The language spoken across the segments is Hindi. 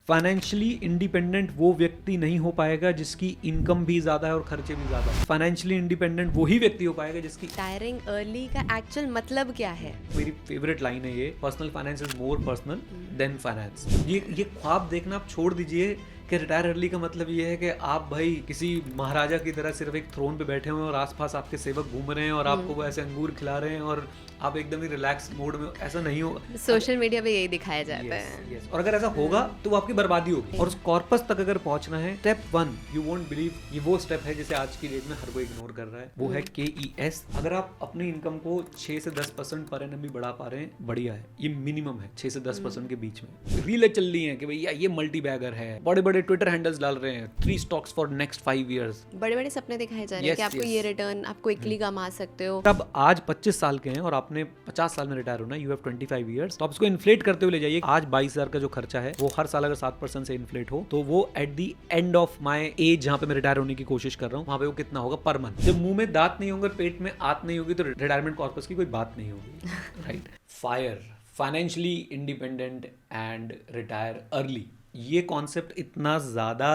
फाइनेंशियली इंडिपेंडेंट वो व्यक्ति नहीं हो पाएगा जिसकी इनकम भी ज्यादा है और खर्चे भी ज्यादा है। फाइनेंशियली इंडिपेंडेंट वही व्यक्ति हो पाएगा जिसकी रिटायरिंग अर्ली का एक्चुअल मतलब क्या है? मेरी फेवरेट लाइन है ये, personal finance is more personal than finance. ये ख्वाब देखना आप छोड़ दीजिए कि रिटायर अर्ली का मतलब ये है कि आप भाई किसी महाराजा की तरह सिर्फ एक थ्रोन पे बैठे हुए हैं और आसपास आपके सेवक घूम रहे हैं और आपको वो ऐसे अंगूर खिला रहे हैं और आप एकदम ही रिलैक्स मोड में, ऐसा नहीं हो। सोशल मीडिया पे यही दिखाया जाता है। yes. और अगर ऐसा होगा तो वो आपकी बर्बादी होगी। और उस कॉर्पस तक अगर पहुंचना है, स्टेप 1 यू वोंट बिलीव, ये वो स्टेप है जिसे आज की डेट में हर कोई इग्नोर कर रहा है, वो है KES। अगर आप अपनी इनकम को 6 से 10% पर एनम भी बढ़ा पा रहे हैं, बढ़िया है, ये मिनिमम है 6 से 10% के बीच में। रीलें चल रही हैं कि भैया ये मल्टी बैगर है, बड़े बड़े ट्विटर हैंडल्स डाल रहे हैं 3 स्टॉक्स फॉर नेक्स्ट 5 years, बड़े बड़े सपने दिखाए जा रहे हैं कि आपको ये रिटर्न आप क्विकली कमा सकते हो। तब आज 25 साल के हैं और आपने 50 साल में रिटायर होना, यू हैव 25 years, तो आप इसको इन्फ्लेट करते हुए ले जाइए। आज 22,000 का जो खर्चा है वो हर साल अगर 7% से इन्फ्लेट हो तो वो at the end of my age, जहां पे मैं रिटायर होने की कोशिश कर रहा हूँ, वहां पे वो कितना होगा पर मंथ। जब मुंह में दांत नहीं होंगे, पेट में आत नहीं होगी, तो रिटायरमेंट कॉर्पस की कोई बात नहीं होगी। Right. Fire, financially independent and retire early, ये कॉन्सेप्ट इतना ज्यादा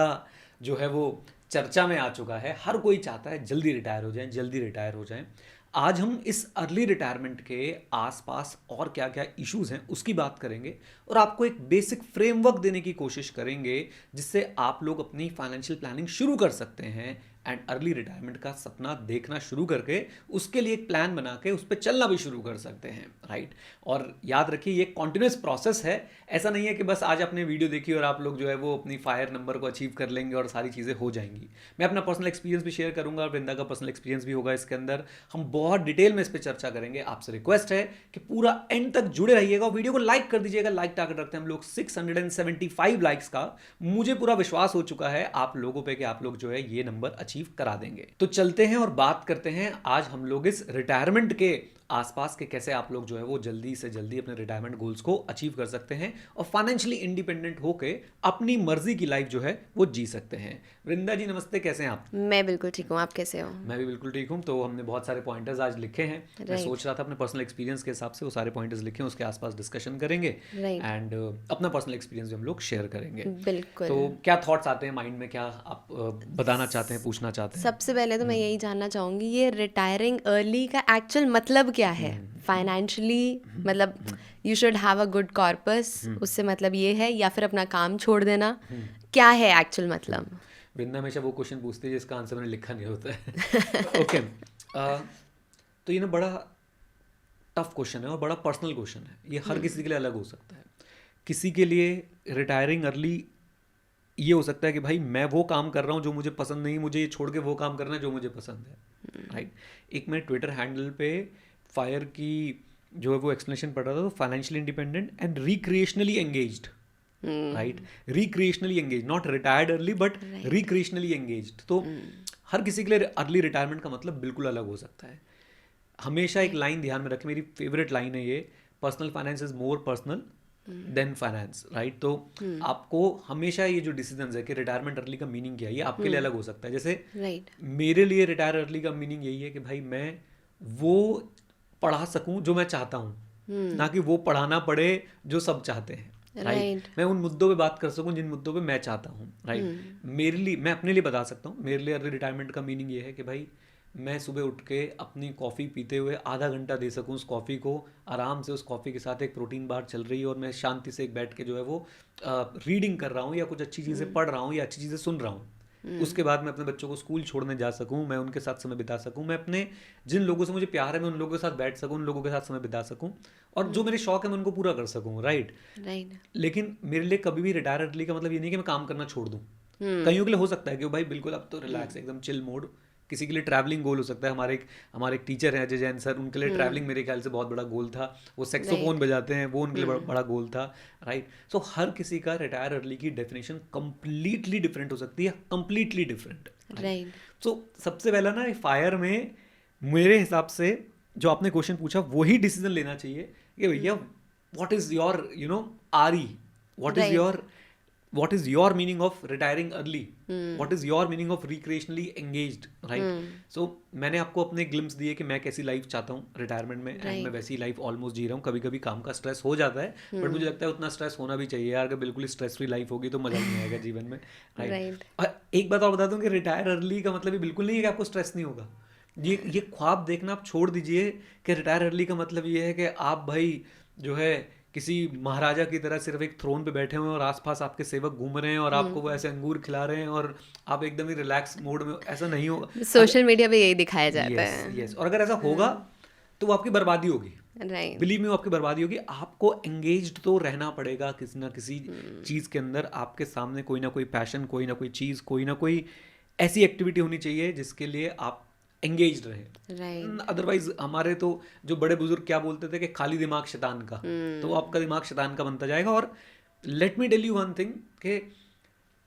जो है वो चर्चा में आ चुका है। हर कोई चाहता है जल्दी रिटायर हो जाए, जल्दी रिटायर हो जाए। आज हम इस अर्ली रिटायरमेंट के आसपास और क्या क्या इश्यूज हैं उसकी बात करेंगे और आपको एक बेसिक फ्रेमवर्क देने की कोशिश करेंगे जिससे आप लोग अपनी फाइनेंशियल प्लानिंग शुरू कर सकते हैं एंड अर्ली रिटायरमेंट का सपना देखना शुरू करके उसके लिए एक प्लान बना के उस पर चलना भी शुरू कर सकते हैं। राइट। और याद रखिए ये कॉन्टिन्यूस प्रोसेस है, ऐसा नहीं है कि बस आज आपने वीडियो देखी और आप लोग जो है वो अपनी फायर नंबर को अचीव कर लेंगे और सारी चीज़ें हो जाएंगी। मैं अपना पर्सनल एक्सपीरियंस भी शेयर करूंगा और वृंदा का पर्सनल एक्सपीरियंस भी होगा इसके अंदर। हम बहुत डिटेल में इस पर चर्चा करेंगे। आपसे रिक्वेस्ट है कि पूरा एंड तक जुड़े रहिएगा, वीडियो को लाइक कर दीजिएगा। लाइक टारगेट रखते हैं हम लोग 675 लाइक्स का। मुझे पूरा विश्वास हो चुका है आप लोगों पे कि आप लोग जो है ये नंबर अचीव करा देंगे। तो चलते हैं और बात करते हैं आज हम लोग इस रिटायरमेंट के आसपास के कैसे आप लोग जो है वो जल्दी से जल्दी अपने रिटायरमेंट गोल्स को अचीव कर सकते हैं और फाइनेंशियली इंडिपेंडेंट होके अपनी मर्जी की लाइफ जो है वो जी सकते हैं। वृंदा जी नमस्ते, कैसे हैं आप? मैं बिल्कुल ठीक हूँ, आप कैसे हो? मैं भी बिल्कुल ठीक हूँ। तो हमने बहुत सारे पॉइंटर्स आज लिखे हैं। मैं सोच रहा था अपने पर्सनल एक्सपीरियंस के हिसाब से वो सारे पॉइंटर्स लिखे हैं, उसके आसपास डिस्कशन करेंगे एंड अपना पर्सनल एक्सपीरियंस भी हम लोग शेयर करेंगे। बिल्कुल। तो क्या थॉट्स आते हैं माइंड में, क्या आप बताना चाहते हैं, पूछना चाहते हैं? सबसे पहले तो मैं यही जानना चाहूंगी, ये रिटायरिंग अर्ली का एक्चुअल मतलब क्या है? फाइनेंशियली मतलब you should have a good corpus, उससे मतलब ये है, या फिर अपना काम छोड़ देना? क्या है एक्चुअल मतलब? वृंदा हमेशा वो क्वेश्चन पूछती है जिसका आंसर मैंने लिखा नहीं होता है। ओके। तो ये ना बड़ा टफ क्वेश्चन है और बड़ा पर्सनल क्वेश्चन है। ये हर किसी के लिए अलग हो सकता है। किसी के लिए रिटायरिंग अर्ली ये हो सकता है कि भाई मैं वो काम कर रहा हूँ जो मुझे पसंद नहीं, मुझे ये छोड़ के वो काम करना है जो मुझे पसंद है। राइट। एक मैं ट्विटर हैंडल पे फायर की जो है वो एक्सप्लेनेशन पढ़ रहा था, तो financially independent and recreationally engaged. Right. Recreationally engage, not retired early but recreationally engaged. तो हर किसी के लिए अर्ली रिटायरमेंट का मतलब बिल्कुल अलग हो सकता है। हमेशा एक लाइन ध्यान में रखें, मेरी फेवरेट लाइन है ये, personal finance is more personal than finance. Right. तो आपको हमेशा ये जो डिसीजन है कि रिटायरमेंट अर्ली का मीनिंग क्या है, ये आपके लिए अलग हो सकता है। जैसे मेरे लिए रिटायर अर्ली का मीनिंग यही है कि भाई मैं वो पढ़ा सकूं जो मैं चाहता हूं, ना कि वो पढ़ाना पड़े जो सब चाहते हैं। राइट। मैं उन मुद्दों पे बात कर सकूं जिन मुद्दों पे मैं चाहता हूं। राइट। मेरे लिए, मैं अपने लिए बता सकता हूं, मेरे लिए अर्ली रिटायरमेंट का मीनिंग ये है कि भाई मैं सुबह उठ के अपनी कॉफ़ी पीते हुए आधा घंटा दे सकूं उस कॉफ़ी को, आराम से उस कॉफ़ी के साथ एक प्रोटीन बार चल रही है और मैं शांति से एक बैठ के जो है वो रीडिंग कर रहा हूँ या कुछ अच्छी चीज़ें पढ़ रहा हूँ या अच्छी चीज़ें सुन रहा हूँ। उसके बाद मैं अपने बच्चों को स्कूल छोड़ने जा सकूं, मैं उनके साथ समय बिता सकूं, मैं अपने जिन लोगों से मुझे प्यार है मैं उन लोगों के साथ बैठ सकूं, उन लोगों के साथ समय बिता सकूं और जो मेरे शौक है मैं उनको पूरा कर सकूं। राइट। लेकिन मेरे लिए कभी भी रिटायर अर्ली का मतलब ये नहीं कि मैं काम करना छोड़ दूं। कईयों के लिए हो सकता है कि भाई बिल्कुल अब तो रिलैक्स, एकदम चिल मोड। किसी के लिए ट्रैवलिंग गोल हो सकता है। हमारे एक टीचर हैं अजय जैन सर, उनके लिए ट्रैवलिंग मेरे ख्याल से बहुत बड़ा गोल था। वो सेक्सोफोन बजाते हैं, वो उनके लिए बड़ा गोल था। राइट। सो हर किसी का रिटायर अर्ली की डेफिनेशन कंप्लीटली डिफरेंट हो सकती है, कंप्लीटली डिफरेंट। राइट। सो सबसे पहला ना फायर में मेरे हिसाब से जो आपने क्वेश्चन पूछा वही डिसीजन लेना चाहिए कि भैया what is your RE, what is your what is your meaning of retiring early, what is your meaning of recreationally engaged, right? So मैंने आपको अपने ग्लिम्स दिए कि मैं कैसी लाइफ चाहता हूँ रिटायरमेंट में, एंड मैं वैसी लाइफ ऑलमोस्ट जी रहा हूँ. कभी कभी काम का स्ट्रेस हो जाता है, बट मुझे लगता है उतना स्ट्रेस होना भी चाहिए यार. अगर बिल्कुल स्ट्रेस फ्री लाइफ होगी तो मजा नहीं आएगा जीवन में, राइट? और एक बात और बता दूं कि रिटायर अर्ली का मतलब ये बिल्कुल नहीं है कि आपको स्ट्रेस नहीं होगा. ये ख्वाब देखना आप छोड़ दीजिए कि रिटायर अर्ली का मतलब ये है कि आप भाई जो है किसी महाराजा की तरह सिर्फ एक थ्रोन पे बैठे हुए हैं और आसपास आपके सेवक घूम रहे हैं और आपको वो ऐसे अंगूर खिला रहे हैं और आप एकदम ही रिलैक्स मोड में. ऐसा नहीं होगा. सोशल मीडिया पे यही दिखाया जाता है. यस. और अगर ऐसा होगा तो वो आपकी बर्बादी होगी. राइट. बिलीव मी, आपकी बर्बादी होगी. आपको एंगेज्ड तो रहना पड़ेगा किसी ना किसी चीज़ के अंदर. आपके सामने कोई ना कोई पैशन, कोई ना कोई चीज़, कोई ना कोई ऐसी एक्टिविटी होनी चाहिए जिसके लिए आप एंगेज्ड रहे. राइट. अदरवाइज हमारे तो जो बड़े बुजुर्ग क्या बोलते थे कि खाली दिमाग शैतान का. तो आपका दिमाग शैतान का बनता जाएगा. और let me tell you one thing कि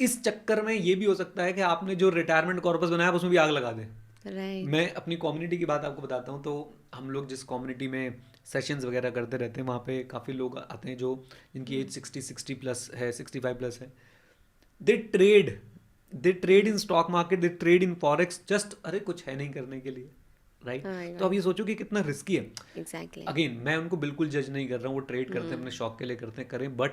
इस चक्कर में ये भी हो सकता है कि आपने जो रिटायरमेंट कॉर्पस बनाया उसमें भी आग लगा दे. राइट. मैं अपनी कम्युनिटी की बात आपको बताता हूँ. तो हम लोग जिस कम्युनिटी में सेशंस वगैरह करते रहते हैं वहाँ पे काफ़ी लोग आते हैं जो जिनकी एज 60 प्लस है, 65 प्लस है. दे trade in stock market, they trade in forex. Just अरे कुछ है नहीं करने के लिए, राइट? तो अब ये सोचो कि कितना रिस्की है. एग्जैक्टली. अगेन मैं उनको बिल्कुल जज नहीं कर रहा हूँ. वो ट्रेड करते हैं अपने शौक के लिए करते हैं, करें, but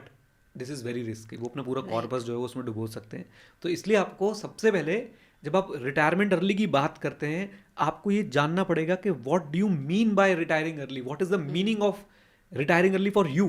this is very risky. वो अपना पूरा कॉर्पस जो है वो उसमें डुबो सकते हैं. तो इसलिए आपको सबसे पहले जब आप रिटायरमेंट अर्ली की बात करते हैं आपको ये जानना पड़ेगा कि what do you mean by retiring early. What is the meaning of retiring early for you.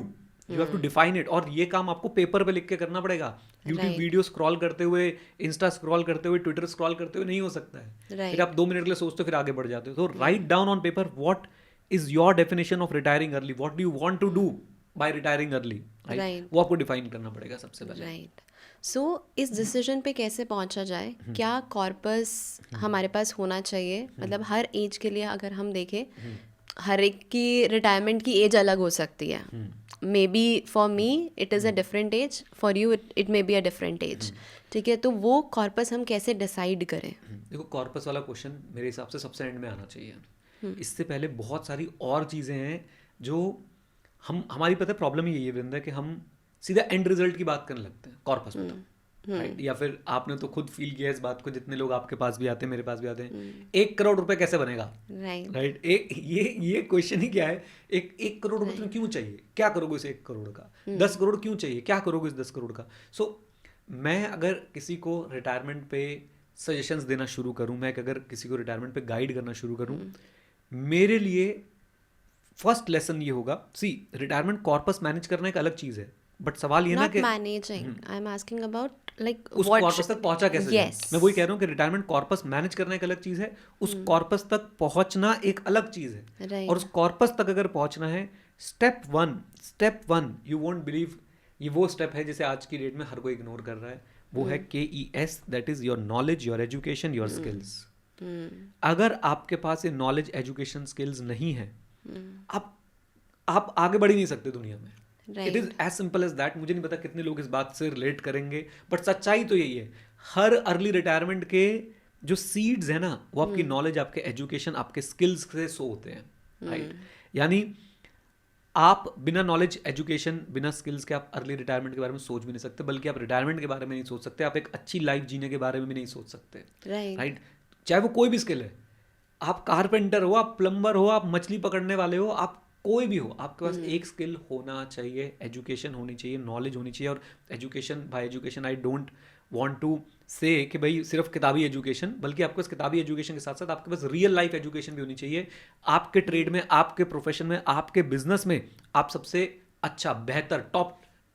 You have to define it. और ये काम आपको पेपर पे लिख के करना पड़ेगा. यूट्यूब वीडियो स्क्रॉल करते हुए, इंस्टा स्क्रॉल करते हुए, ट्विटर स्क्रॉल करते हुए नहीं हो सकता है. फिर आप 2 मिनट के लिए सोचते हो फिर आगे बढ़ जाते हो. तो write down on paper what is your definition of retiring early. What do you want to do by retiring early, right? वो आपको डिफाइन करना पड़ेगा सबसे पहले. राइट. सो इस डिसीजन पे कैसे पहुंचा जाए? क्या कॉर्पस हमारे पास होना चाहिए? मतलब हर एज के लिए अगर हम देखें, हर एक की रिटायरमेंट की एज अलग हो सकती है. May be for me it is a different age, for you it may be a different age. ठीक है, तो वो कॉर्पस हम कैसे डिसाइड करें? देखो, कॉर्पस वाला क्वेश्चन मेरे हिसाब से सबसे एंड में आना चाहिए. इससे पहले बहुत सारी और चीज़ें हैं जो हमारी पता है प्रॉब्लम यही है वृंदा कि हम सीधा एंड रिजल्ट की बात करने लगते हैं कॉर्पस में. तो राइट, या फिर आपने तो खुद फील किया इस बात को, जितने लोग आपके पास भी आते हैं, मेरे पास भी आते हैं, 1 करोड़ रुपए कैसे बनेगा, राइट? ये क्वेश्चन ही क्या है, 1 करोड़ रुपए तुम्हें क्यों चाहिए, क्या करोगे इस 1 करोड़ का? 10 करोड़ क्यों चाहिए, क्या करोगे इस 10 करोड़ का? सो मैं अगर किसी को रिटायरमेंट पे सजेशंस देना शुरू करूं, मैं अगर किसी को रिटायरमेंट पे गाइड करना शुरू करूं, मेरे लिए फर्स्ट लेसन ये होगा, सी रिटायरमेंट कॉर्पस मैनेज करना एक अलग चीज़ है, बट सवाल ये ना कि managing, I am asking about like उस कॉर्पस तक पहुंचा कैसे जाए. मैं वही कह रहा हूँ कि रिटायरमेंट कॉर्पस मैनेज करना एक अलग चीज़ है, उस कॉर्पस तक पहुंचना एक अलग चीज़ है. और उस कॉर्पस तक अगर पहुंचना है, step one you won't believe, ये वो स्टेप है जिसे आज की डेट में हर कोई इग्नोर कर रहा है. वो है KES, that is your knowledge, your education, your skills. अगर आपके पास ये नॉलेज, एजुकेशन, स्किल्स नहीं है, आप आगे बढ़ ही नहीं सकते दुनिया में. It is as simple as that. मुझे नहीं पता कितने लोग इस बात से रिलेट करेंगे, बट सच्चाई तो यही है. हर अर्ली रिटायरमेंट के जो सीड्स है ना, वो आपकी नॉलेज, आपके एजुकेशन, आपके स्किल्स से सो होते हैं, राइट? यानी आप बिना नॉलेज, एजुकेशन, बिना स्किल्स के आप अर्ली रिटायरमेंट के बारे में सोच भी नहीं सकते, बल्कि आप रिटायरमेंट के बारे में नहीं सोच सकते, आप एक अच्छी लाइफ जीने के बारे में भी नहीं सोच सकते, राइट? चाहे वो कोई भी स्किल है, आप कारपेंटर हो, आप प्लम्बर हो, आप मछली पकड़ने वाले हो, आप कोई भी हो, आपके पास एक स्किल होना चाहिए, एजुकेशन होनी चाहिए, नॉलेज होनी चाहिए. और education, by education I don't want to say कि भाई सिर्फ किताबी एजुकेशन, बल्कि आपके पास किताबी एजुकेशन के साथ साथ आपके पास रियल लाइफ एजुकेशन भी होनी चाहिए. आपके ट्रेड में, आपके प्रोफेशन में, आपके बिजनेस में आप सबसे अच्छा, बेहतर,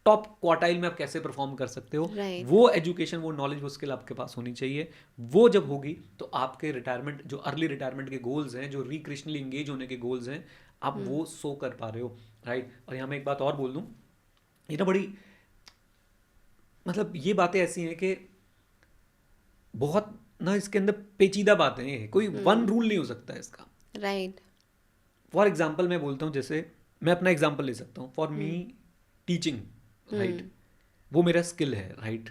टॉप क्वार्टाइल में आप कैसे परफॉर्म कर सकते हो, वो एजुकेशन, वो नॉलेज, वो स्किल आपके पास होनी चाहिए. वो जब होगी तो आपके रिटायरमेंट, जो अर्ली रिटायरमेंट के गोल्स हैं, जो रिक्रिएशनली एंगेज होने के गोल्स हैं, आप वो सो कर पा रहे हो, राइट? और यहाँ मैं एक बात और बोल दूँ, ये ना बड़ी, मतलब ये बातें ऐसी हैं कि बहुत ना इसके अंदर पेचीदा बातें हैं, कोई वन रूल नहीं हो सकता है इसका, राइट? फॉर एग्जाम्पल मैं बोलता हूँ, जैसे मैं अपना एग्जाम्पल ले सकता हूँ. फॉर मी टीचिंग, राइट, वो मेरा स्किल है, राइट?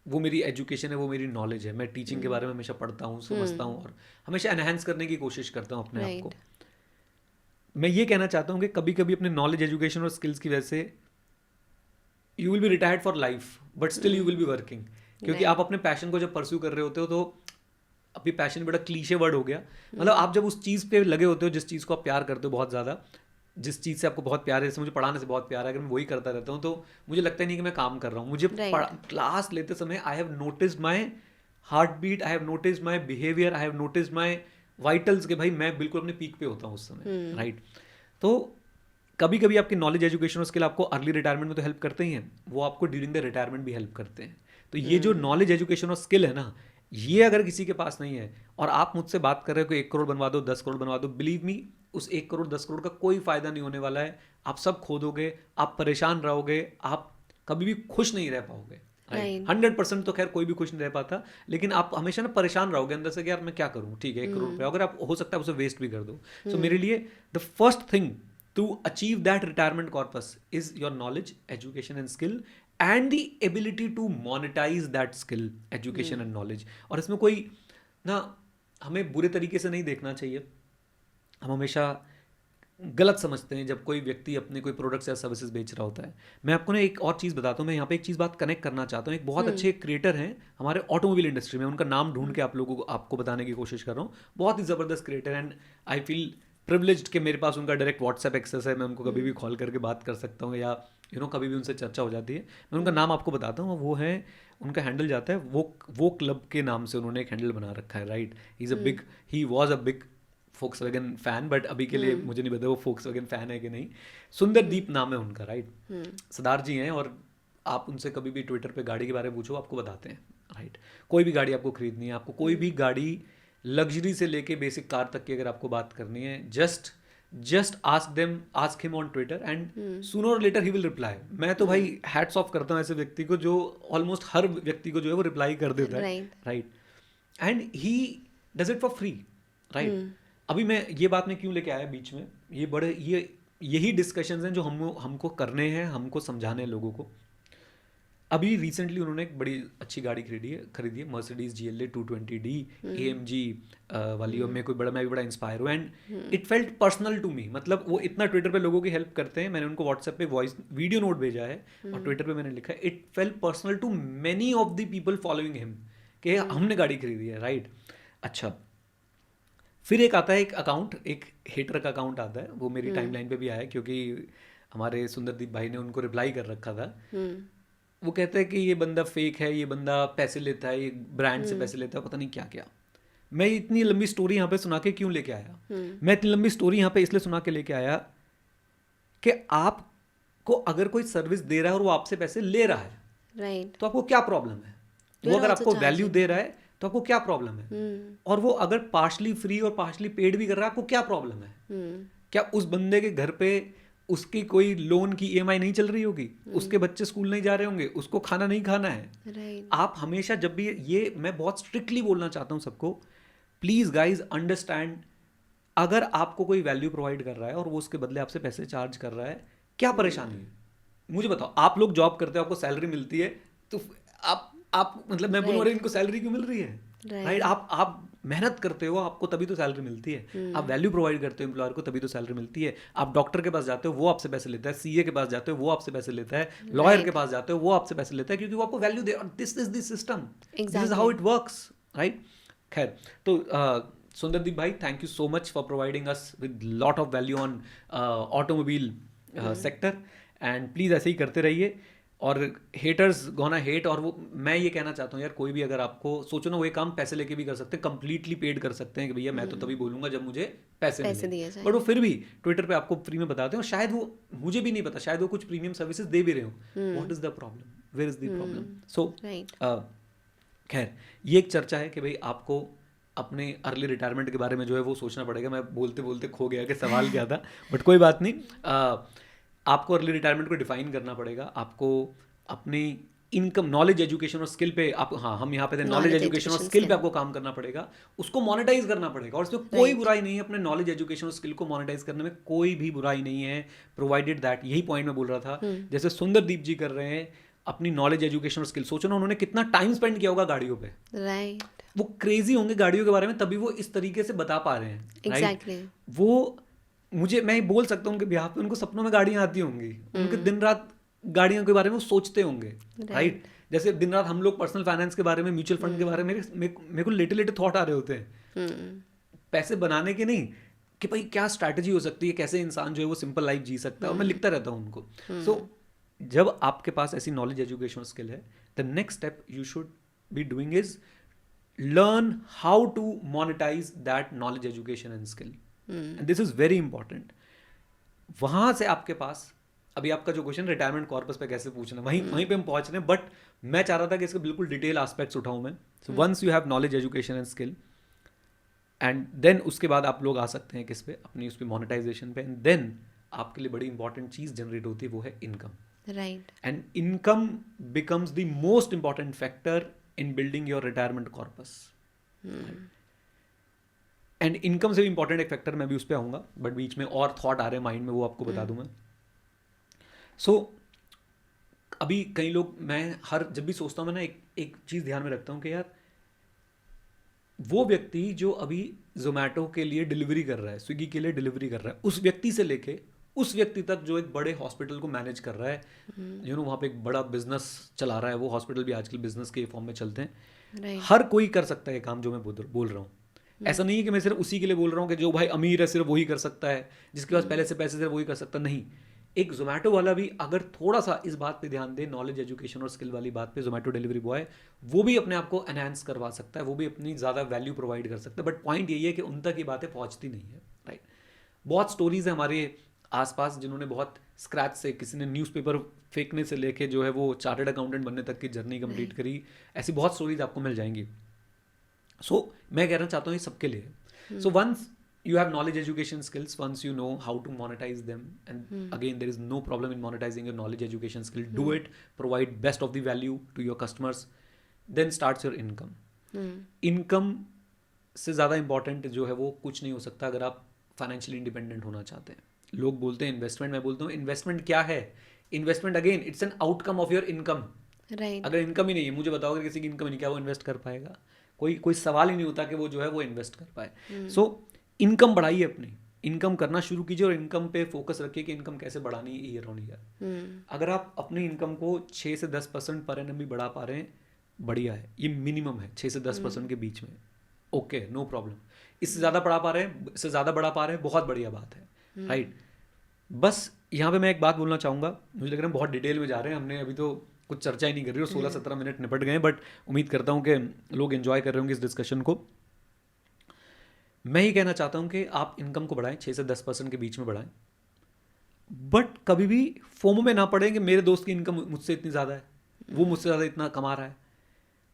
वो मेरी एजुकेशन है, वो मेरी नॉलेज है. मैं टीचिंग के बारे में हमेशा पढ़ता हूँ, समझता हूँ और हमेशा एनहेंस करने की कोशिश करता हूँ अपने आप को. मैं ये कहना चाहता हूँ कि कभी कभी अपने नॉलेज, एजुकेशन और स्किल्स की वजह से you will be retired for life, but still you will be working, क्योंकि आप अपने पैशन को जब परस्यू कर रहे होते हो तो अभी पैशन बड़ा क्लीशे वर्ड हो गया, मतलब आप जब उस चीज़ पे लगे होते हो जिस चीज़ को आप प्यार करते हो बहुत ज़्यादा, जिस चीज़ से आपको बहुत प्यार है, जैसे मुझे पढ़ाने से बहुत प्यार है, अगर मैं वही करता रहता हूँ तो मुझे लगता ही नहीं कि मैं काम कर रहा हूँ। मुझे क्लास लेते समय I have noticed my heart beat, I have noticed my behaviour, I have noticed my vitals के भाई मैं बिल्कुल अपने पीक पे होता हूँ उस समय, राइट। तो कभी कभी आपकी नॉलेज एजुकेशन और स्किल आपको अर्ली रिटायरमेंट में तो हेल्प करते ही हैं, वो आपको ड्यूरिंग द रिटायरमेंट भी हेल्प करते हैं। तो ये जो नॉलेज एजुकेशन और स्किल है ना, ये अगर किसी के पास नहीं है और आप मुझसे बात कर रहे हो कि 1 करोड़ बनवा दो, 10 करोड़ बनवा दो, बिलीव मी उस 1 करोड़ 10 करोड़ का कोई फायदा नहीं होने वाला है। आप सब खो दोगे, आप परेशान रहोगे, आप कभी भी खुश नहीं रह पाओगे। 100% तो खैर कोई भी खुश नहीं रह पाता, लेकिन आप हमेशा ना परेशान रहोगे अंदर से कि यार मैं क्या करूं, ठीक है 1 करोड़ रुपया, अगर आप हो सकता है उसे वेस्ट भी कर दो। सो मेरे लिए the first thing to achieve that retirement corpus is your knowledge, education and skill and the ability to monetize that skill, education and knowledge। और इसमें कोई ना हमें बुरे तरीके से नहीं देखना चाहिए। हम हमेशा गलत समझते हैं जब कोई व्यक्ति अपने कोई प्रोडक्ट्स या सर्विसेज बेच रहा होता है। मैं आपको ना एक और चीज़ बताता हूँ, मैं यहाँ पे एक चीज़ बात कनेक्ट करना चाहता हूँ। एक बहुत अच्छे क्रिएटर हैं हमारे ऑटोमोबाइल इंडस्ट्री में, उनका नाम ढूंढ के आप लोगों को आपको बताने की कोशिश कर रहा हूँ। बहुत ही ज़बरदस्त creator and I feel privileged कि मेरे पास उनका डायरेक्ट व्हाट्सएप एक्सेस है, मैं उनको कभी भी कॉल करके बात कर सकता हूँ या कभी भी उनसे चर्चा हो जाती है। मैं उनका नाम आपको बताता हूँ, वो है, उनका हैंडल जाता है वो क्लब के नाम से उन्होंने एक हैंडल बना रखा है, right. He was a big Volkswagen fan, but अभी के लिए मुझे नहीं पता वो फोक्सवैगन फैन है कि नहीं। सुंदरदीप नाम है उनका, राइट। सरदार जी हैं और आप उनसे कभी भी ट्विटर पे गाड़ी के बारे में पूछो, आपको बताते हैं, राइट। कोई भी गाड़ी आपको खरीदनी है, आपको कोई भी गाड़ी लग्जरी से लेके बेसिक कार तक की अगर आपको बात करनी है, just ask him on Twitter and sooner और लेटर ही विल रिप्लाई। मैं तो भाई हैट्स ऑफ करता हूँ ऐसे व्यक्ति को जो ऑलमोस्ट हर व्यक्ति को जो है वो रिप्लाई कर देता है, right. And he does it for free, right. अभी मैं ये बात में क्यों लेके आया बीच में, यही डिस्कशंस हैं जो हमको करने हैं, हमको समझाने हैं लोगों को। अभी रिसेंटली उन्होंने एक बड़ी अच्छी गाड़ी खरीदी है मर्सिडीज GLA 220D AMG वाली, और मैं भी बड़ा इंस्पायर हूँ and it felt personal to me. मतलब वो इतना ट्विटर पे लोगों की हेल्प करते हैं, मैंने उनको व्हाट्सएप पे वॉइस वीडियो नोट भेजा है और ट्विटर पे मैंने लिखा है it felt personal to many of the people following him कि हमने गाड़ी खरीदी है, राइट। अच्छा, फिर एक आता है एक हेटर का अकाउंट आता है, वो मेरी टाइमलाइन पे भी आया क्योंकि हमारे सुंदरदीप भाई ने उनको रिप्लाई कर रखा था। वो कहते हैं कि ये बंदा फेक है, ये बंदा पैसे लेता है, ये ब्रांड से पैसे लेता है, पता नहीं क्या क्या। मैं इतनी लंबी स्टोरी यहाँ पे सुना के क्यों लेके आया? मैं इतनी लंबी स्टोरी यहाँ पे इसलिए सुना के लेके आया कि आपको अगर कोई सर्विस दे रहा है और वो आपसे पैसे ले रहा है, राइट, तो आपको क्या प्रॉब्लम है? वो अगर आपको वैल्यू दे रहा है तो आपको क्या प्रॉब्लम है? और वो अगर पार्शली फ्री और पार्शली पेड भी कर रहा है, आपको क्या प्रॉब्लम है? क्या उस बंदे के घर पे उसकी कोई लोन की EMI नहीं चल रही होगी? उसके बच्चे स्कूल नहीं जा रहे होंगे? उसको खाना नहीं खाना है? राइट। आप हमेशा जब भी ये मैं बहुत स्ट्रिक्टली बोलना चाहता हूँ सबको, प्लीज गाइज अंडरस्टैंड, अगर आपको कोई वैल्यू प्रोवाइड कर रहा है और वो उसके बदले आपसे पैसे चार्ज कर रहा है, क्या परेशानी है? मुझे बताओ, आप लोग जॉब करते हो, आपको सैलरी मिलती है, तो आप मतलब मैं बोलूँ अरे इनको सैलरी क्यों मिल रही है, राइट। आप मेहनत करते हो, आपको तभी तो सैलरी मिलती है। आप वैल्यू प्रोवाइड करते हो एम्प्लॉयर को, तभी तो सैलरी मिलती है। आप डॉक्टर के पास जाते हो, वो आपसे पैसे लेता है। CA के पास जाते हो, वो आपसे पैसे लेता है। लॉयर के पास जाते हो, वो आपसे पैसे लेता है, क्योंकि वो आपको value they. This is the system, this is how it works, right. खैर, तो सुंदरदीप भाई, thank you so much for providing us with lot of value on automobile sector, and please ऐसे ही करते रहिए। और हेटर्स गोना हेट, और वो मैं ये कहना चाहता हूँ यार, कोई भी अगर आपको सोचो ना, वो ये काम पैसे लेके भी कर सकते हैं, कंप्लीटली पेड कर सकते हैं कि भैया मैं तो तभी बोलूँगा जब मुझे पैसे दिए जाए, बट वो फिर भी ट्विटर पे आपको फ्री में बताते हैं, और शायद वो मुझे भी नहीं पता, शायद वो कुछ प्रीमियम सर्विसेज दे भी रहे हो। What is the problem, where is the problem? So खैर, ये एक चर्चा है कि भाई आपको अपने अर्ली रिटायरमेंट के बारे में जो है वो सोचना पड़ेगा। मैं बोलते बोलते खो गया कि सवाल क्या था, बट कोई बात नहीं। आपको अर्ली रिटायरमेंट को डिफाइन करना पड़ेगा, आपको अपनी इनकम, नॉलेज, एजुकेशन और स्किल पे आप, हाँ हम यहाँ पे थे, नॉलेज, एजुकेशन और स्किल पे आपको काम करना पड़ेगा, उसको मोनेटाइज करना पड़ेगा। और इसमें कोई बुराई नहीं है, अपने नॉलेज, एजुकेशन और स्किल को मोनेटाइज करने में कोई भी बुराई नहीं है, प्रोवाइडेड दैट, यही पॉइंट मैं बोल रहा था। जैसे सुंदरदीप जी कर रहे हैं अपनी नॉलेज, एजुकेशन और स्किल, सोचो ना उन्होंने कितना टाइम स्पेंड किया होगा गाड़ियों पे, राइट। वो क्रेजी होंगे गाड़ियों के बारे में, तभी वो इस तरीके से बता पा रहे हैं, एग्जैक्टली। वो मैं बोल सकता हूँ उनके बिहाफ पे, उनको सपनों में गाड़ियाँ आती होंगी, उनके दिन रात गाड़ियों के बारे में वो सोचते होंगे, राइट। जैसे दिन रात हम लोग पर्सनल फाइनेंस के बारे में, म्यूचुअल फंड के बारे में मेरे को लेटे लेटे थॉट आ रहे होते हैं, पैसे बनाने के नहीं, कि भाई क्या स्ट्रैटेजी हो सकती है, कैसे इंसान जो है वो सिंपल लाइफ जी सकता है, और मैं लिखता रहता हूँ उनको. सो जब आपके पास ऐसी नॉलेज एजुकेशन स्किल है, the next step you should be doing is learn how to monetize that knowledge education and skill. And this is very important. वहां से आपके पास, अभी आपका जो क्वेश्चन रिटायरमेंट कॉर्पस पे कैसे पूछना, वहीं पे हम पहुंच रहे हैं, बट मैं चाह रहा था कि इसके बिल्कुल डिटेल एस्पेक्ट्स उठाऊं मैं. So once you have knowledge education and skill, and then उसके बाद आप लोग आ सकते हैं किस पे, अपनी उस पे मोनेटाइजेशन पे, एंड देन आपके लिए बड़ी इंपॉर्टेंट चीज जनरेट होती है, वो है income. Right. And income becomes the most important factor in building your retirement corpus. And income से भी इंपॉर्टेंट एक फैक्टर, मैं भी उस पर आऊँगा, बट बीच में और थॉट आ रहे हैं माइंड में, वो आपको बता दूँ मैं. सो अभी कई लोग, मैं जब भी सोचता हूँ मैं ना, एक चीज़ ध्यान में रखता हूँ कि यार वो व्यक्ति जो अभी जोमेटो के लिए डिलीवरी कर रहा है, स्विगी के लिए डिलीवरी कर रहा है, उस व्यक्ति से लेके उस व्यक्ति तक जो एक बड़े हॉस्पिटल को मैनेज कर रहा है, वहाँ पे एक बड़ा बिजनेस चला रहा है, वो हॉस्पिटल भी आजकल बिजनेस के फॉर्म में चलते हैं. हर कोई कर सकता है ये काम जो मैं बोल रहा हूँ. ऐसा नहीं है कि मैं सिर्फ उसी के लिए बोल रहा हूँ कि जो भाई अमीर है सिर्फ वही कर सकता है, जिसके पास पहले से पैसे सिर्फ वही कर सकता. नहीं, एक जोमेटो वाला भी अगर थोड़ा सा इस बात पे ध्यान दे, नॉलेज एजुकेशन और स्किल वाली बात पे, जोमेटो डिलीवरी बॉय वो भी अपने आप को एनहांस करवा सकता है, वो भी अपनी ज़्यादा वैल्यू प्रोवाइड कर सकता है. बट पॉइंट यही है कि उन तक ये बातें पहुँचती नहीं है. राइट. बहुत स्टोरीज है हमारे आसपास जिन्होंने बहुत स्क्रैच से, किसी ने न्यूज़पेपर फेंकने से लेके जो है वो चार्टर्ड अकाउंटेंट बनने तक की जर्नी कंप्लीट करी. ऐसी बहुत स्टोरीज आपको मिल जाएंगी. सो मैं कहना चाहता हूँ ये सबके लिए. So once you have knowledge education skills, once you know how to monetize them, and again there is no problem in monetizing your knowledge education skill. Do it, provide best of the value to your customers, then starts your income. Income से ज़्यादा इम्पॉर्टेंट जो है वो कुछ नहीं हो सकता अगर आप फाइनेंशियली इंडिपेंडेंट होना चाहते हैं. लोग बोलते हैं इन्वेस्टमेंट, मैं बोलता हूँ इन्वेस्टमेंट क्या है? Investment again it's an outcome of your income. अगर इनकम ही नहीं है, मुझे बताओ अगर किसी की इनकम नहीं, क्या वो इन्वेस्ट कर पाएगा? कोई सवाल ही नहीं होता कि वो जो है वो इन्वेस्ट कर पाए. सो इनकम बढ़ाइए अपनी, इनकम करना शुरू कीजिए और इनकम पे फोकस रखिए कि इनकम कैसे बढ़ानी है ईयर ऑन ईयर. अगर आप अपनी इनकम को 6 से 10% पर एनम भी बढ़ा पा रहे हैं, बढ़िया है. ये मिनिमम है 6 से 10% के बीच में. Okay, no problem. इससे ज़्यादा बढ़ा पा रहे हैं, इससे ज़्यादा बढ़ा पा रहे हैं, बहुत बढ़िया बात है. राइट. बस यहाँ पे मैं एक बात बोलना चाहूँगा, मुझे लग रहा है बहुत डिटेल में जा रहे हैं, हमने अभी तो कुछ चर्चा ही नहीं कर रही और 16-17 मिनट निपट गए, बट उम्मीद करता हूँ कि लोग एंजॉय कर रहे होंगे इस डिस्कशन को. मैं ही कहना चाहता हूँ कि आप इनकम को बढ़ाएं, 6 से 10% के बीच में बढ़ाएं, बट कभी भी फोमो में ना पड़ें कि मेरे दोस्त की इनकम मुझसे इतनी ज़्यादा है, वो मुझसे ज़्यादा इतना कमा रहा है.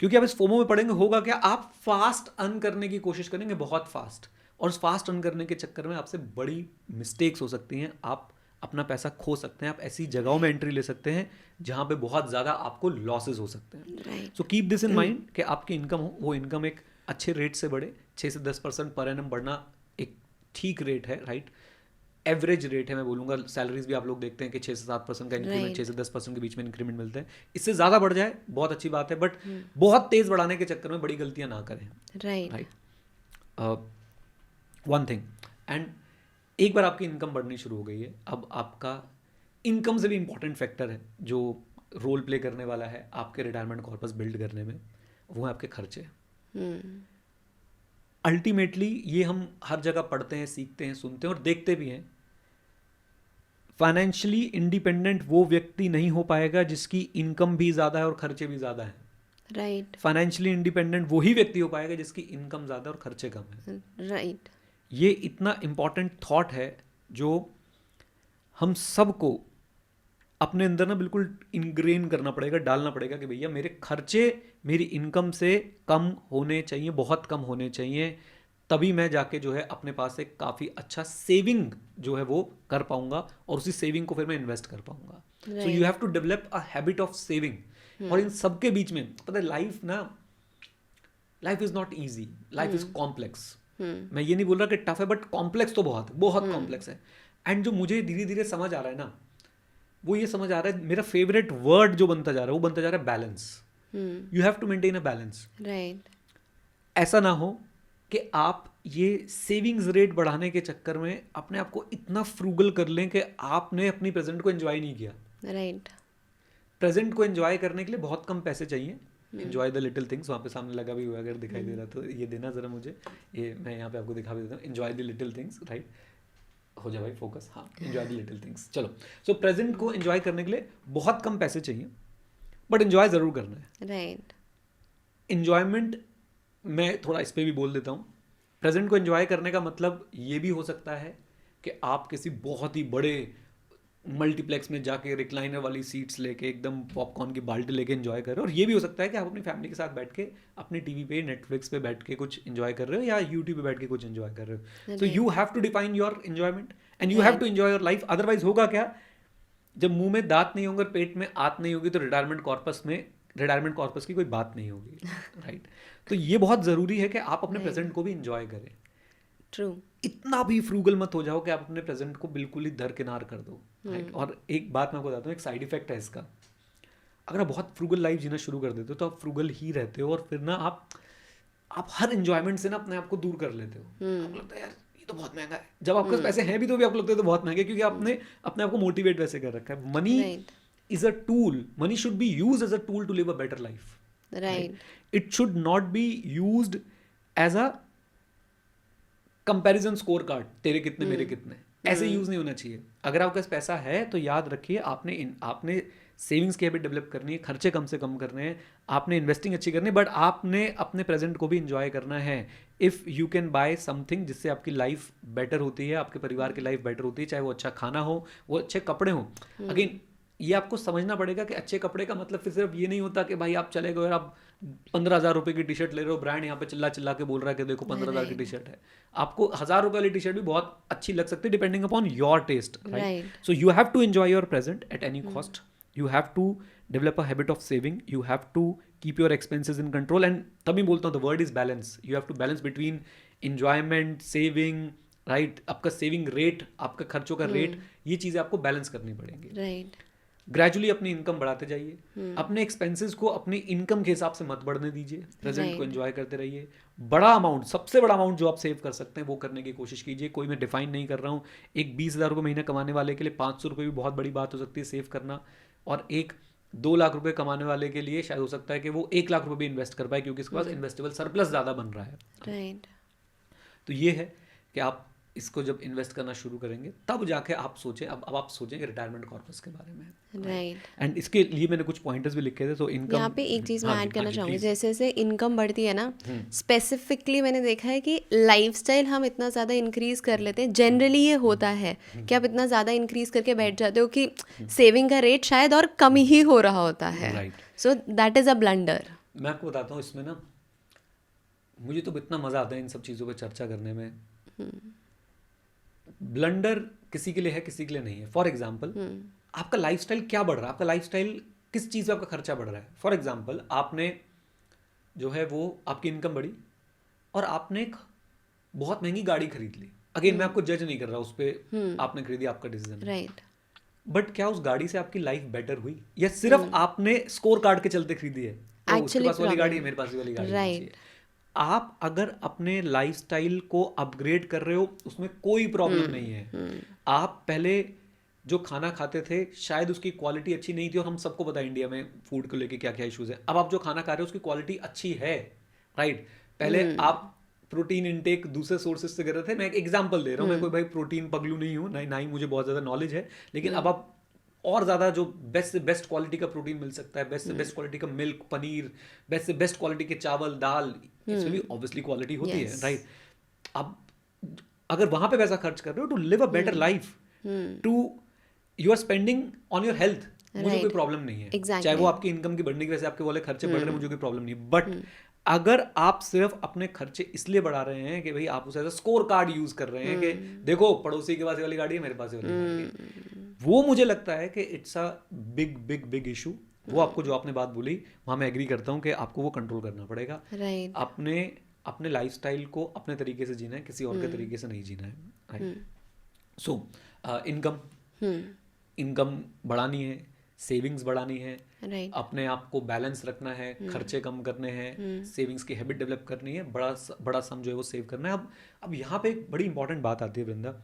क्योंकि आप इस फोमो में पड़ेंगे, होगा क्या, आप फास्ट अर्न करने की कोशिश करेंगे, बहुत फास्ट, और उस फास्ट अर्न करने के चक्कर में आपसे बड़ी मिस्टेक्स हो सकती हैं, आप अपना पैसा खो सकते हैं, आप ऐसी जगहों में एंट्री ले सकते हैं जहाँ पे बहुत ज़्यादा आपको लॉसेज हो सकते हैं. So keep this in mind कि आपकी इनकम हो, वो इनकम एक अच्छे रेट से बढ़े. 6 से 10% पर एनम बढ़ना एक ठीक रेट है. राइट. एवरेज रेट है, मैं बोलूँगा. सैलरीज भी आप लोग देखते हैं कि 6 से 7% का इंक्रीमेंट, 6 से 10% के बीच में इंक्रीमेंट मिलते हैं. इससे ज़्यादा बढ़ जाए बहुत अच्छी बात है, बट बहुत तेज़ बढ़ाने के चक्कर में बड़ी गलतियाँ ना करें. राइट. वन थिंग, एंड एक बार आपकी इनकम बढ़नी शुरू हो गई है, अब आपका इनकम से भी इम्पॉर्टेंट फैक्टर है जो रोल प्ले करने वाला है आपके रिटायरमेंट कॉर्पस बिल्ड करने में, वो है आपके खर्चे. अल्टीमेटली ये हम हर जगह पढ़ते हैं, सीखते हैं, सुनते हैं और देखते भी हैं. फाइनेंशियली इंडिपेंडेंट वो व्यक्ति नहीं हो पाएगा जिसकी इनकम भी ज़्यादा है और खर्चे भी ज़्यादा हैं. राइट. फाइनेंशियली इंडिपेंडेंट वही व्यक्ति हो पाएगा जिसकी इनकम ज़्यादा और खर्चे कम है. राइट. ये इतना इम्पॉर्टेंट थॉट है जो हम सबको अपने अंदर ना बिल्कुल इनग्रेन करना पड़ेगा, डालना पड़ेगा कि भैया मेरे खर्चे मेरी इनकम से कम होने चाहिए, बहुत कम होने चाहिए, तभी मैं जाके जो है अपने पास एक काफ़ी अच्छा सेविंग जो है वो कर पाऊंगा और उसी सेविंग को फिर मैं इन्वेस्ट कर पाऊंगा. So you have to develop a habit of saving. और इन सब के बीच में पता है life is not easy, life is complex. मैं ये नहीं बोल रहा कि टफ है, बट कॉम्प्लेक्स तो बहुत कॉम्प्लेक्स है. एंड जो मुझे धीरे धीरे समझ आ रहा है ना, वो ये समझ आ रहा है, मेरा फेवरेट वर्ड जो बनता जा रहा है वो बनता जा रहा है balance. You have to maintain a balance. Right. ऐसा ना हो कि आप ये सेविंग्स रेट बढ़ाने के चक्कर में अपने आप को इतना फ्रूगल कर लें कि आपने अपनी प्रेजेंट को एंजॉय नहीं किया. राइट. प्रेजेंट को एंजॉय करने के लिए बहुत कम पैसे चाहिए. Enjoy the little things. वहाँ पे सामने लगा भी हुआ, अगर दिखाई दे रहा तो ये देना ज़रा मुझे. ये मैं यहाँ पे आपको दिखा भी देता हूँ. Enjoy the little things, right. हो जाए भाई फोकस. हाँ, एंजॉय द लिटिल थिंग्स. चलो, सो प्रेजेंट को एंजॉय करने के लिए बहुत कम पैसे चाहिए, बट एंजॉय ज़रूर करना है. राइट. एंजॉयमेंट, मैं थोड़ा इस पर भी बोल देता हूँ. प्रेजेंट को एंजॉय करने का मतलब ये भी हो सकता है कि आप किसी बहुत ही बड़े मल्टीप्लेक्स में जाके रिक्लाइनर वाली सीट्स लेके एकदम पॉपकॉर्न की बाल्टी लेके एंजॉय कर रहे हो. और ये भी हो सकता है कि आप अपनी फैमिली के साथ बैठ के अपनी टीवी पे, नेटफ्लिक्स पे बैठ के कुछ एंजॉय कर रहे हो, या यूट्यूब पे बैठ के कुछ एंजॉय कर रहे हो. So you have to define your enjoyment and you have to enjoy your life. Otherwise होगा क्या, जब मुंह में दांत नहीं होंगे, पेट में आत नहीं होगी, तो रिटायरमेंट कॉर्पस की कोई बात नहीं होगी. राइट. तो ये बहुत ज़रूरी है कि आप अपने प्रेजेंट को भी इंजॉय करें. ट्रू. इतना भी फ्रूगल मत हो जाओ कि आप अपने प्रेजेंट को बिल्कुल ही दरकिनार कर दो. राइट. और एक बात मैं आपको बताता हूँ, एक साइड इफेक्ट है इसका. अगर आप बहुत फ्रूगल लाइफ जीना शुरू कर देते हो तो आप फ्रूगल ही रहते हो, और फिर ना आप हर इंजॉयमेंट से ना अपने आप को दूर कर लेते हो. आपको लगता है यार ये तो बहुत महंगा है. जब आपके पास पैसे हैं भी तो भी आपको लगता है तो बहुत महंगे, क्योंकि आपने अपने आप को मोटिवेट वैसे कर रखा है. Money is a tool. Money should be used as a tool to live a better life. Right. It should not be used as a comparison score card. तेरे कितने मेरे कितने, ऐसे यूज नहीं होना चाहिए. अगर आपके पास पैसा है तो याद रखिए आपने सेविंग्स की हैबिट डेवलप करनी है, खर्चे कम से कम करने हैं, आपने इन्वेस्टिंग अच्छी करनी है, बट आपने अपने प्रेजेंट को भी इंजॉय करना है. If you can buy something जिससे आपकी लाइफ बेटर होती है, आपके परिवार की लाइफ बेटर होती है, चाहे वो अच्छा खाना हो, वो अच्छे कपड़े हों. अगेन ये आपको समझना पड़ेगा कि अच्छे कपड़े का मतलब फिर सिर्फ ये नहीं होता कि भाई आप चले गए और आप 15,000 रुपए की टी शर्ट ले रहे हो, ब्रांड यहाँ पे चिल्ला चिल्ला के बोल रहा है कि देखो 15,000 की टी शर्ट है. आपको 1,000 रुपए वाली टी शर्ट भी बहुत अच्छी लग सकती है depending upon your taste. Right. So you have to enjoy your present at any cost. You have to develop a habit of saving. You have to keep your expenses in control. And तभी बोलता हूँ the word is balance. You have to balance between enjoyment, saving. Right. आपका सेविंग रेट, आपका खर्चों का रेट, ये चीज़ें आपको बैलेंस करनी पड़ेंगी. राइट. ग्रेजुअली अपनी इनकम बढ़ाते जाइए. अपने एक्सपेंसेस को अपनी इनकम के हिसाब से मत बढ़ने दीजिए. प्रेजेंट को एंजॉय करते रहिए. बड़ा अमाउंट, सबसे बड़ा अमाउंट जो आप सेव कर सकते हैं वो करने की कोशिश कीजिए. कोई मैं डिफाइन नहीं कर रहा हूँ. एक 20,000 रुपये महीना कमाने वाले के लिए 500 रुपये भी बहुत बड़ी बात हो सकती है सेव करना. और एक 2 लाख रुपए कमाने वाले के लिए शायद हो सकता है कि वो 1 लाख रुपए भी इन्वेस्ट कर पाए, क्योंकि इसके पास इन्वेस्टेबल सरप्लस ज़्यादा बन रहा है. राइट. तो ये है कि आप इसको जब इन्वेस्ट करना शुरू करेंगे तब जाके आप सोचें. अब आप सोचेंगे रिटायरमेंट कॉर्पस के बारे में. राइट. एंड इसके लिए मैंने कुछ पॉइंटर्स भी लिखे थे. तो इनकम, यहाँ पे एक चीज़ मैं हाँ ऐड जी, करना हाँ जी, चाहूँगी. please. जैसे जैसे इनकम बढ़ती है ना, स्पेसिफिकली मैंने देखा है कि लाइफस्टाइल हम इतना ज़्यादा इंक्रीज कर लेते हैं. जनरली ये होता है कि आप इतना ज़्यादा इंक्रीज करके बैठ जाते हो कि सेविंग का रेट शायद और कम ही हो रहा होता है. Right. So that is a blunder. मैं आपको बताता हूँ इसमें ना, मुझे तो इतना मज़ा आता है इन सब चीज़ों पे चर्चा करने में. ब्लंडर किसी के लिए है, किसी के लिए नहीं है. फॉर एग्जाम्पल, आपका लाइफस्टाइल क्या बढ़ रहा है, आपका लाइफस्टाइल किस चीज़ पे आपका खर्चा बढ़ रहा है. फॉर एग्जाम्पल, आपने जो है वो आपकी इनकम बढ़ी और आपने एक बहुत महंगी गाड़ी खरीद ली. अगेन मैं आपको जज नहीं कर रहा उस पर, आपने खरीदी, आपका डिसीजन. राइट. बट क्या उस गाड़ी से आपकी लाइफ बेटर हुई, या सिर्फ आपने स्कोर कार्ड के चलते खरीदी है? तो उसके Actually पास वाली गाड़ी है, problem. मेरे पास भी वाली गाड़ी Right. होनी चाहिए. आप अगर अपने लाइफस्टाइल को अपग्रेड कर रहे हो उसमें कोई प्रॉब्लम नहीं है. आप पहले जो खाना खाते थे शायद उसकी क्वालिटी अच्छी नहीं थी, और हम सबको पता है इंडिया में फूड को लेके क्या क्या इश्यूज है. अब आप जो खाना खा रहे हो उसकी क्वालिटी अच्छी है. राइट. पहले आप प्रोटीन इनटेक दूसरे सोर्सेज से कर रहे थे. मैं एक एग्जांपल दे रहा हूँ. मैं कोई भाई प्रोटीन पगलू नहीं हूँ, ना ही मुझे बहुत ज़्यादा नॉलेज है. लेकिन अब आप और ज़्यादा जो बेस्ट से बेस्ट क्वालिटी का प्रोटीन मिल सकता है, बेस्ट से बेस्ट क्वालिटी का मिल्क, पनीर, बेस्ट से बेस्ट क्वालिटी के चावल, दाल, इसमें भी ऑब्वियसली क्वालिटी होती है. राइट. अब अगर वहाँ पे पैसा खर्च कर रहे हो to live a better life, to you are spending on your health, मुझे कोई प्रॉब्लम नहीं है. Exactly. चाहे वो आपकी इनकम की बढ़ने की वजह से आपके वाले खर्चे बढ़ रहे हैं, मुझे कोई प्रॉब्लम नहीं. बट अगर आप सिर्फ अपने खर्चे इसलिए बढ़ा रहे हैं कि भाई आप उसे एज स्कोर कार्ड यूज कर रहे हैं कि देखो पड़ोसी के पास ये वाली गाड़ी है, मेरे पास ये वाली गाड़ी है, वो मुझे लगता है कि it's a big big big issue. वो आपको जो आपने बात बोली वहाँ मैं एग्री करता हूँ कि आपको वो कंट्रोल करना पड़ेगा. राइट. अपने लाइफस्टाइल को अपने तरीके से जीना है, किसी और के तरीके से नहीं जीना है. राइट. सो इनकम बढ़ानी है, सेविंग्स बढ़ानी है, राइट. अपने आप को बैलेंस रखना है, खर्चे कम करने हैं, सेविंग्स की हैबिट डेवलप करनी है, बड़ा सम जो है वो सेव करना है. अब यहाँ पे एक बड़ी इंपॉर्टेंट बात आती है वृंदा,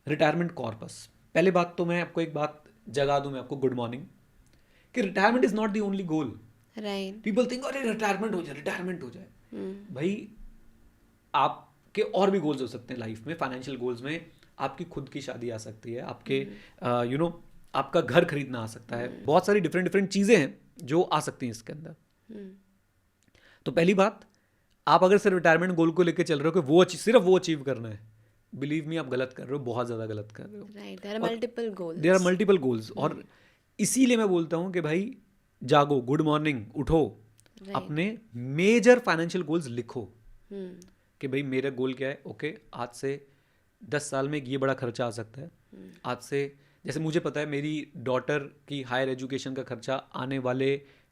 रिटायरमेंट कॉर्पस. पहले बात तो मैं आपको एक बात जगा दूं, मैं आपको गुड मॉर्निंग, कि retirement is not the only goal. Right. People think अरे रिटायरमेंट हो जाए. भाई आपके और भी गोल्स हो सकते हैं लाइफ में. फाइनेंशियल गोल्स में आपकी खुद की शादी आ सकती है, आपके आपका घर खरीदना आ सकता है. बहुत सारी डिफरेंट डिफरेंट चीज़ें हैं जो आ सकती हैं इसके अंदर. तो पहली बात, आप अगर सिर्फ रिटायरमेंट गोल को लेकर चल रहे हो कि सिर्फ वो अचीव करना है, बिलीव मी आप गलत कर रहे हो, बहुत ज़्यादा गलत कर रहे हो. Right. There are multiple goals. There are multiple goals. और इसीलिए मैं बोलता हूँ कि भाई जागो, गुड मॉर्निंग, उठो, अपने मेजर फाइनेंशियल गोल्स लिखो कि भाई मेरा गोल क्या है. ओके, आज से 10 साल में ये बड़ा खर्चा आ सकता है. आज से जैसे मुझे पता है मेरी डॉटर की हायर एजुकेशन का खर्चा आने वाले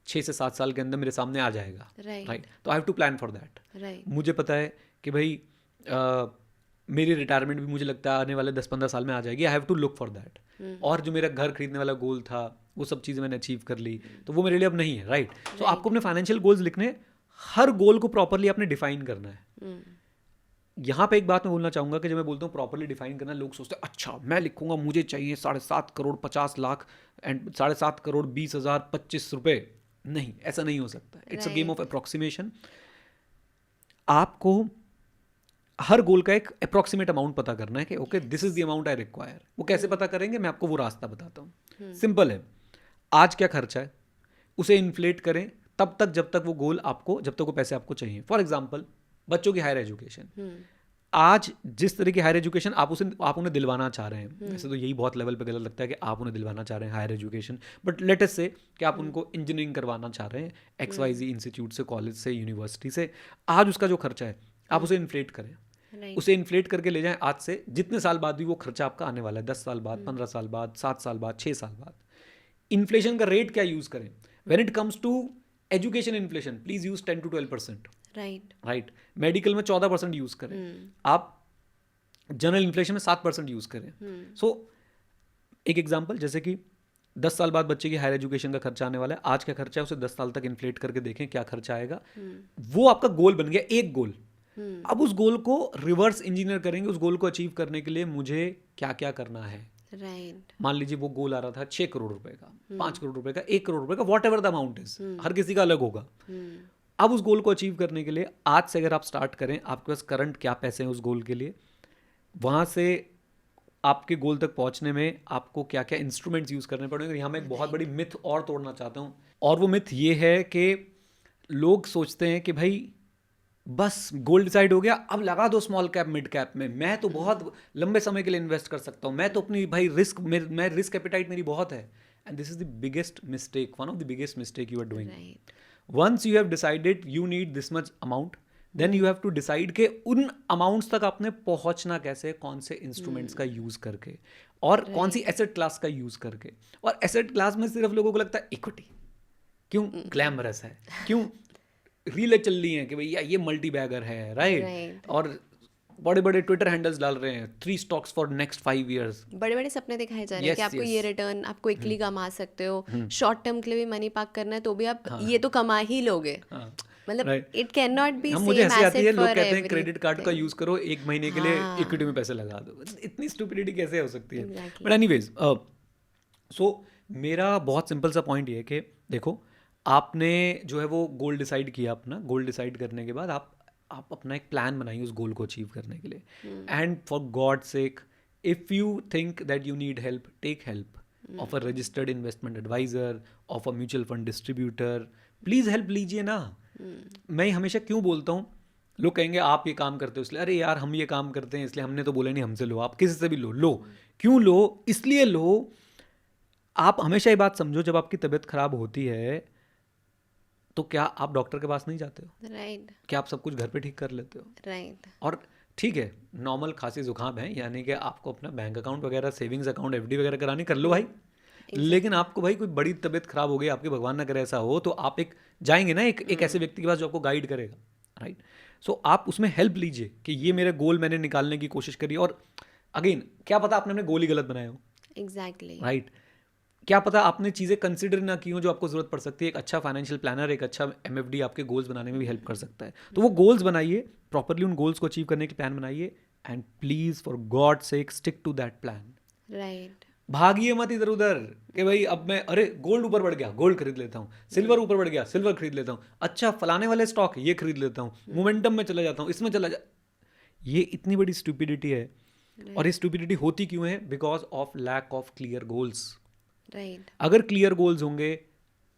6 से 7 साल के अंदर मेरे सामने आ जाएगा. राइट. तो I have to plan for that. मुझे पता है कि भाई मेरी रिटायरमेंट भी मुझे लगता है आने वाले 10-15 साल में आ जाएगी. I have to look for that. और जो मेरा घर खरीदने वाला गोल था, वो सब चीज़ें मैंने अचीव कर ली, तो वो मेरे लिए अब नहीं है. राइट. तो आपको अपने फाइनेंशियल गोल्स लिखने, हर गोल को प्रॉपरली आपने डिफाइन करना है. यहाँ पे एक बात मैं बोलना चाहूँगा कि जब मैं बोलता हूँ प्रॉपरली डिफाइन करना, लोग सोचते हैं अच्छा मैं लिखूंगा मुझे चाहिए 7.5 करोड़ 50 लाख एंड 7.5 करोड़ 20,000 25 रुपये. नहीं, ऐसा नहीं हो सकता. It's a game of approximation. आपको हर गोल का एक अप्रॉक्सीमेट अमाउंट पता करना है कि okay this is the amount I require. वो कैसे पता करेंगे, मैं आपको वो रास्ता बताता हूँ. सिंपल है. आज क्या खर्चा है उसे इन्फ्लेट करें तब तक जब तक वो गोल आपको, जब तक वो पैसे आपको चाहिए. फॉर एग्जाम्पल बच्चों की हायर एजुकेशन. आज जिस तरह की हायर एजुकेशन आप उन्हें दिलवाना चाह रहे हैं, वैसे तो यही बहुत लेवल पे गलत लगता है कि आप उन्हें दिलवाना चाह रहे हैं higher education, but let us say कि आप उनको इंजीनियरिंग करवाना चाह रहे हैं XYZ इंस्टीट्यूट से, कॉलेज से, यूनिवर्सिटी से. आज उसका जो खर्चा है आप उसे इन्फ्लेट करें. उसे इन्फ्लेट करके ले जाएं. आज से जितने साल बाद भी वो खर्चा आपका आने वाला है, 10 साल बाद, 15 साल बाद, 7 साल बाद, 6 साल बाद. इन्फ्लेशन का रेट क्या यूज़ करें. When it comes to education inflation, please use 10 to 12%. Right. Medical में 14% यूज करें. आप जनरल इन्फ्लेशन में 7% यूज करें. सो एक एग्जांपल, जैसे कि 10 साल बाद बच्चे की हायर एजुकेशन का खर्चा आने वाला है. आज क्या खर्चा है उसे 10 साल तक इन्फ्लेट करके देखें क्या खर्चा आएगा. वो आपका गोल बन गया, एक गोल. अब उस गोल को रिवर्स इंजीनियर करेंगे. उस गोल को अचीव करने के लिए मुझे क्या क्या करना है. राइट. मान लीजिए वो गोल आ रहा था 6 करोड़ रुपए का, 5 करोड़ रुपए का, 1 करोड़ रुपए का, whatever the amount is, हर किसी का अलग होगा. अब उस गोल को अचीव करने के लिए आज से अगर आप स्टार्ट करें, आपके पास करंट क्या पैसे हैं उस गोल के लिए, वहाँ से आपके गोल तक पहुँचने में आपको क्या क्या इंस्ट्रूमेंट्स यूज़ करने पड़ेंगे. यहाँ मैं एक बहुत बड़ी मिथ और तोड़ना चाहता हूँ, और वो मिथ ये है कि लोग सोचते हैं कि भाई बस गोल डिसाइड हो गया, अब लगा दो स्मॉल कैप मिड कैप में, मैं तो बहुत लंबे समय के लिए इन्वेस्ट कर सकता हूँ, मैं तो अपनी भाई मैं रिस्क एपिटाइट मेरी बहुत है. And this is the biggest mistake, one of the biggest mistake you are doing. Once you have decided you need this much amount, then you have to decide कि उन अमाउंट्स तक आपने पहुंचना कैसे, कौन से इंस्ट्रूमेंट्स का यूज करके, और कौन सी एसेट क्लास का यूज करके. और एसेट क्लास में सिर्फ लोगों को लगता है इक्विटी, क्यों ग्लैमरस है, क्यों रीलें चल रही हैं कि भैया ये मल्टी बैगर है. राइट. और बड़े बड़े ट्विटर हैंडल्स डाल रहे हैं 3 stocks फॉर नेक्स्ट 5 years. बड़े बड़े सपने दिखाए जा रहे हैं कि आपको ये रिटर्न आप क्विकली कमा सकते हो. शॉर्ट टर्म के लिए भी मनी पार्क करना है तो भी आप ये तो कमा ही लोगे. मतलब it can not be same. मुझे ऐसे आती है, लोग कहते हैं क्रेडिट कार्ड का यूज करो, 1 महीने के लिए इक्विटी में पैसे लगा दो. इतनी स्टूपिडिटी कैसे हो सकती है. बट एनीवेज, सो मेरा बहुत सिंपल सा पॉइंट ये है कि देखो, आपने जो है वो गोल डिसाइड किया. अपना गोल डिसाइड करने के बाद आप अपना एक प्लान बनाइए उस गोल को अचीव करने के लिए. And for God sake, if you think that you need help, take help of a registered investment adviser, of a mutual fund distributor. Please help लीजिए ना. मैं हमेशा क्यों बोलता हूँ, लोग कहेंगे आप ये काम करते हो इसलिए, अरे यार हम ये काम करते हैं इसलिए, हमने तो बोला नहीं हमसे लो. आप किसी से भी लो. क्यों लो? इसलिए लो. आप हमेशा ये बात समझो, जब आपकी तबीयत खराब होती है तो क्या आप डॉक्टर के पास नहीं जाते हो? राइट. क्या आप सब कुछ घर पे ठीक कर लेते हो? राइट. और ठीक है, नॉर्मल खांसी जुकाम है, यानी कि आपको अपना बैंक अकाउंट वगैरह, सेविंग्स अकाउंट, FD वगैरह करानी कर लो भाई. लेकिन आपको भाई कोई बड़ी तबीयत खराब हो गई, आपके भगवान ना करे ऐसा हो, तो आप एक जाएंगे ना एक ऐसे व्यक्ति के पास जो आपको गाइड करेगा. राइट. सो आप उसमें हेल्प लीजिए कि ये मेरे गोल मैंने निकालने की कोशिश करी, और अगेन क्या पता आपने अपने गोल ही गलत बनाए हो. एग्जैक्टली. राइट. क्या पता आपने चीज़ें कंसिडर ना की हो जो आपको ज़रूरत पड़ सकती है. एक अच्छा फाइनेंशियल प्लानर, एक अच्छा MFD आपके गोल्स बनाने में भी हेल्प कर सकता है. तो वो गोल्स बनाइए, प्रॉपरली उन गोल्स को अचीव करने के प्लान बनाइए, and please for God sake stick to that plan. Right. भागिए मत इधर उधर कि भाई अब मैं अरे गोल्ड ऊपर बढ़ गया गोल्ड खरीद लेता हूँ, सिल्वर ऊपर बढ़ गया सिल्वर खरीद लेता हूँ, अच्छा फलाने वाले स्टॉक ये खरीद लेता हूँ, मोमेंटम में चला जाता हूँ, इसमें चला जा। ये इतनी बड़ी स्टूपिडिटी है। और ये स्टूपिडिटी होती क्यों है? Because of lack of clear goals. Right. अगर क्लियर गोल्स होंगे,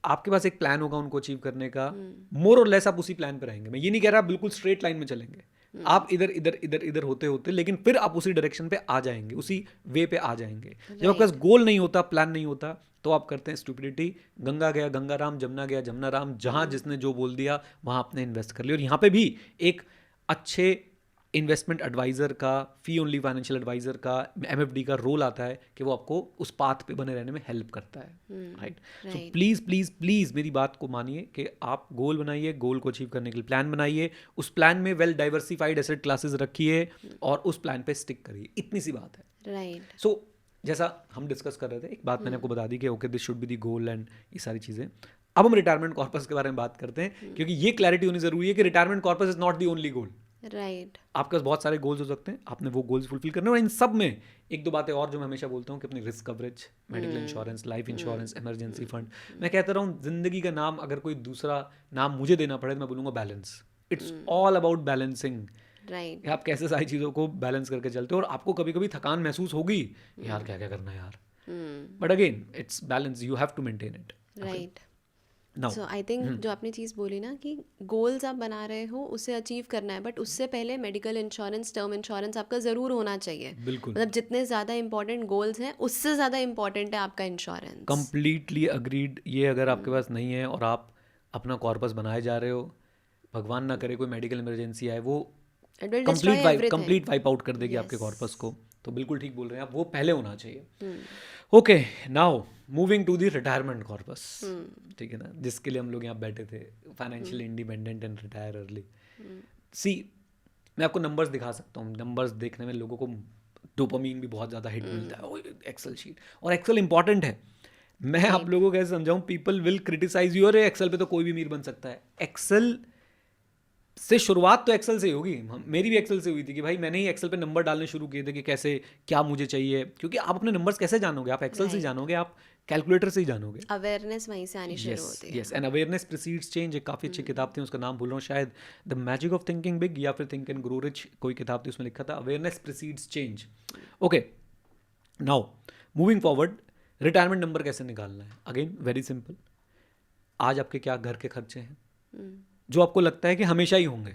आपके पास एक प्लान होगा उनको अचीव करने का, मोर और लेस आप उसी प्लान पे रहेंगे। मैं ये नहीं कह रहा आप बिल्कुल स्ट्रेट लाइन में चलेंगे, आप इधर इधर इधर इधर होते होते, लेकिन फिर आप उसी डायरेक्शन पे आ जाएंगे, उसी वे पे आ जाएंगे। जब आपके पास गोल नहीं होता, प्लान नहीं होता, तो आप करते हैं स्टूपिडिटी। गंगा गया गंगा राम, जमुना गया जमुना राम, जहां जिसने जो बोल दिया वहां आपने इन्वेस्ट कर लिया। और यहाँ पे भी एक अच्छे इन्वेस्टमेंट एडवाइजर का, फी ओनली फाइनेंशियल एडवाइजर का, एमएफडी का रोल आता है कि वो आपको उस पाथ पे बने रहने में हेल्प करता है। Right. So please please please मेरी बात को मानिए कि आप गोल बनाइए, गोल को अचीव करने के लिए प्लान बनाइए, उस प्लान में वेल डाइवर्सिफाइड एसेट क्लासेस रखिए और उस प्लान पे स्टिक करिए। इतनी सी बात है। राइट। सो जैसा हम डिस्कस कर रहे थे, एक बात मैंने आपको बता दी कि okay this should be the goal and ये सारी चीज़ें। अब हम रिटायरमेंट कॉर्पस के बारे में बात करते हैं, क्योंकि ये क्लैरिटी होनी जरूरी है कि retirement corpus is not the only goal. Right. आपके पास बहुत सारे गोल्स हो सकते हैं, आपने वो गोल्स फुलफिल करने हैं। और इन सब में एक दो बातें और जो मैं हमेशा बोलता हूँ कि अपनी risk coverage, medical insurance, life insurance, emergency fund. मैं कहता रहा हूँ जिंदगी का नाम अगर कोई दूसरा नाम मुझे देना पड़े तो मैं बोलूँगा balance. It's all about balancing. Right. आप कैसे सारी चीज़ों को बैलेंस करके चलते हो। और आपको कभी कभी थकान महसूस होगी, यार क्या क्या करना है यार, but again it's balance, you have to maintain it. Right. Now so I think जो आपने चीज़ बोली ना कि गोल्स आप बना रहे हो उसे अचीव करना है, बट उससे पहले मेडिकल इंश्योरेंस, टर्म इंश्योरेंस आपका ज़रूर होना चाहिए। बिल्कुल मतलब जितने ज़्यादा इंपॉर्टेंट गोल्स हैं उससे ज़्यादा इंपॉर्टेंट है आपका इंश्योरेंस। Completely agreed. ये अगर आपके पास नहीं है और आप अपना कॉर्पस बनाए जा रहे हो, भगवान ना करे कोई मेडिकल इमरजेंसी आए, वो it will destroy everything. Complete wipe out कर देगी आपके Yes. कॉर्पस को। तो बिल्कुल ठीक बोल रहे हैं आप, वो पहले होना चाहिए। Okay, now moving to the retirement corpus. ठीक है ना, जिसके लिए हम लोग यहाँ बैठे थे, financially independent and retire early. See, मैं आपको नंबर्स दिखा सकता हूँ। नंबर्स देखने में लोगों को डोपामीन भी बहुत ज़्यादा हिट मिलता है। एक्सेल शीट, और एक्सेल इंपॉर्टेंट है। मैं आप लोगों को कैसे समझाऊं, पीपल विल क्रिटिसाइज यू, अरे एक्सेल पे तो कोई भी अमीर बन सकता है। एक्सेल से शुरुआत तो एक्सेल से ही होगी। मेरी भी एक्सेल से हुई थी कि भाई मैंने ही एक्सेल पे नंबर डालने शुरू किए थे कि कैसे क्या मुझे चाहिए, क्योंकि आप अपने नंबर्स कैसे जानोगे? आप एक्सेल से ही जानोगे, आप कैलकुलेटर से ही जानोगे। अवेयरनेस वहीं से आनी शुरू होती है। Yes, and awareness precedes change. एक काफ़ी अच्छी किताब थी, उसका नाम भूल रहा हूँ, शायद the magic of thinking big या फिर थिंक एंड ग्रो रिच, कोई किताब थी, उसमें लिखा था awareness precedes change. Okay, now moving forward, retirement number कैसे निकालना है? Again very simple. आज आपके क्या घर के खर्चे हैं जो आपको लगता है कि हमेशा ही होंगे।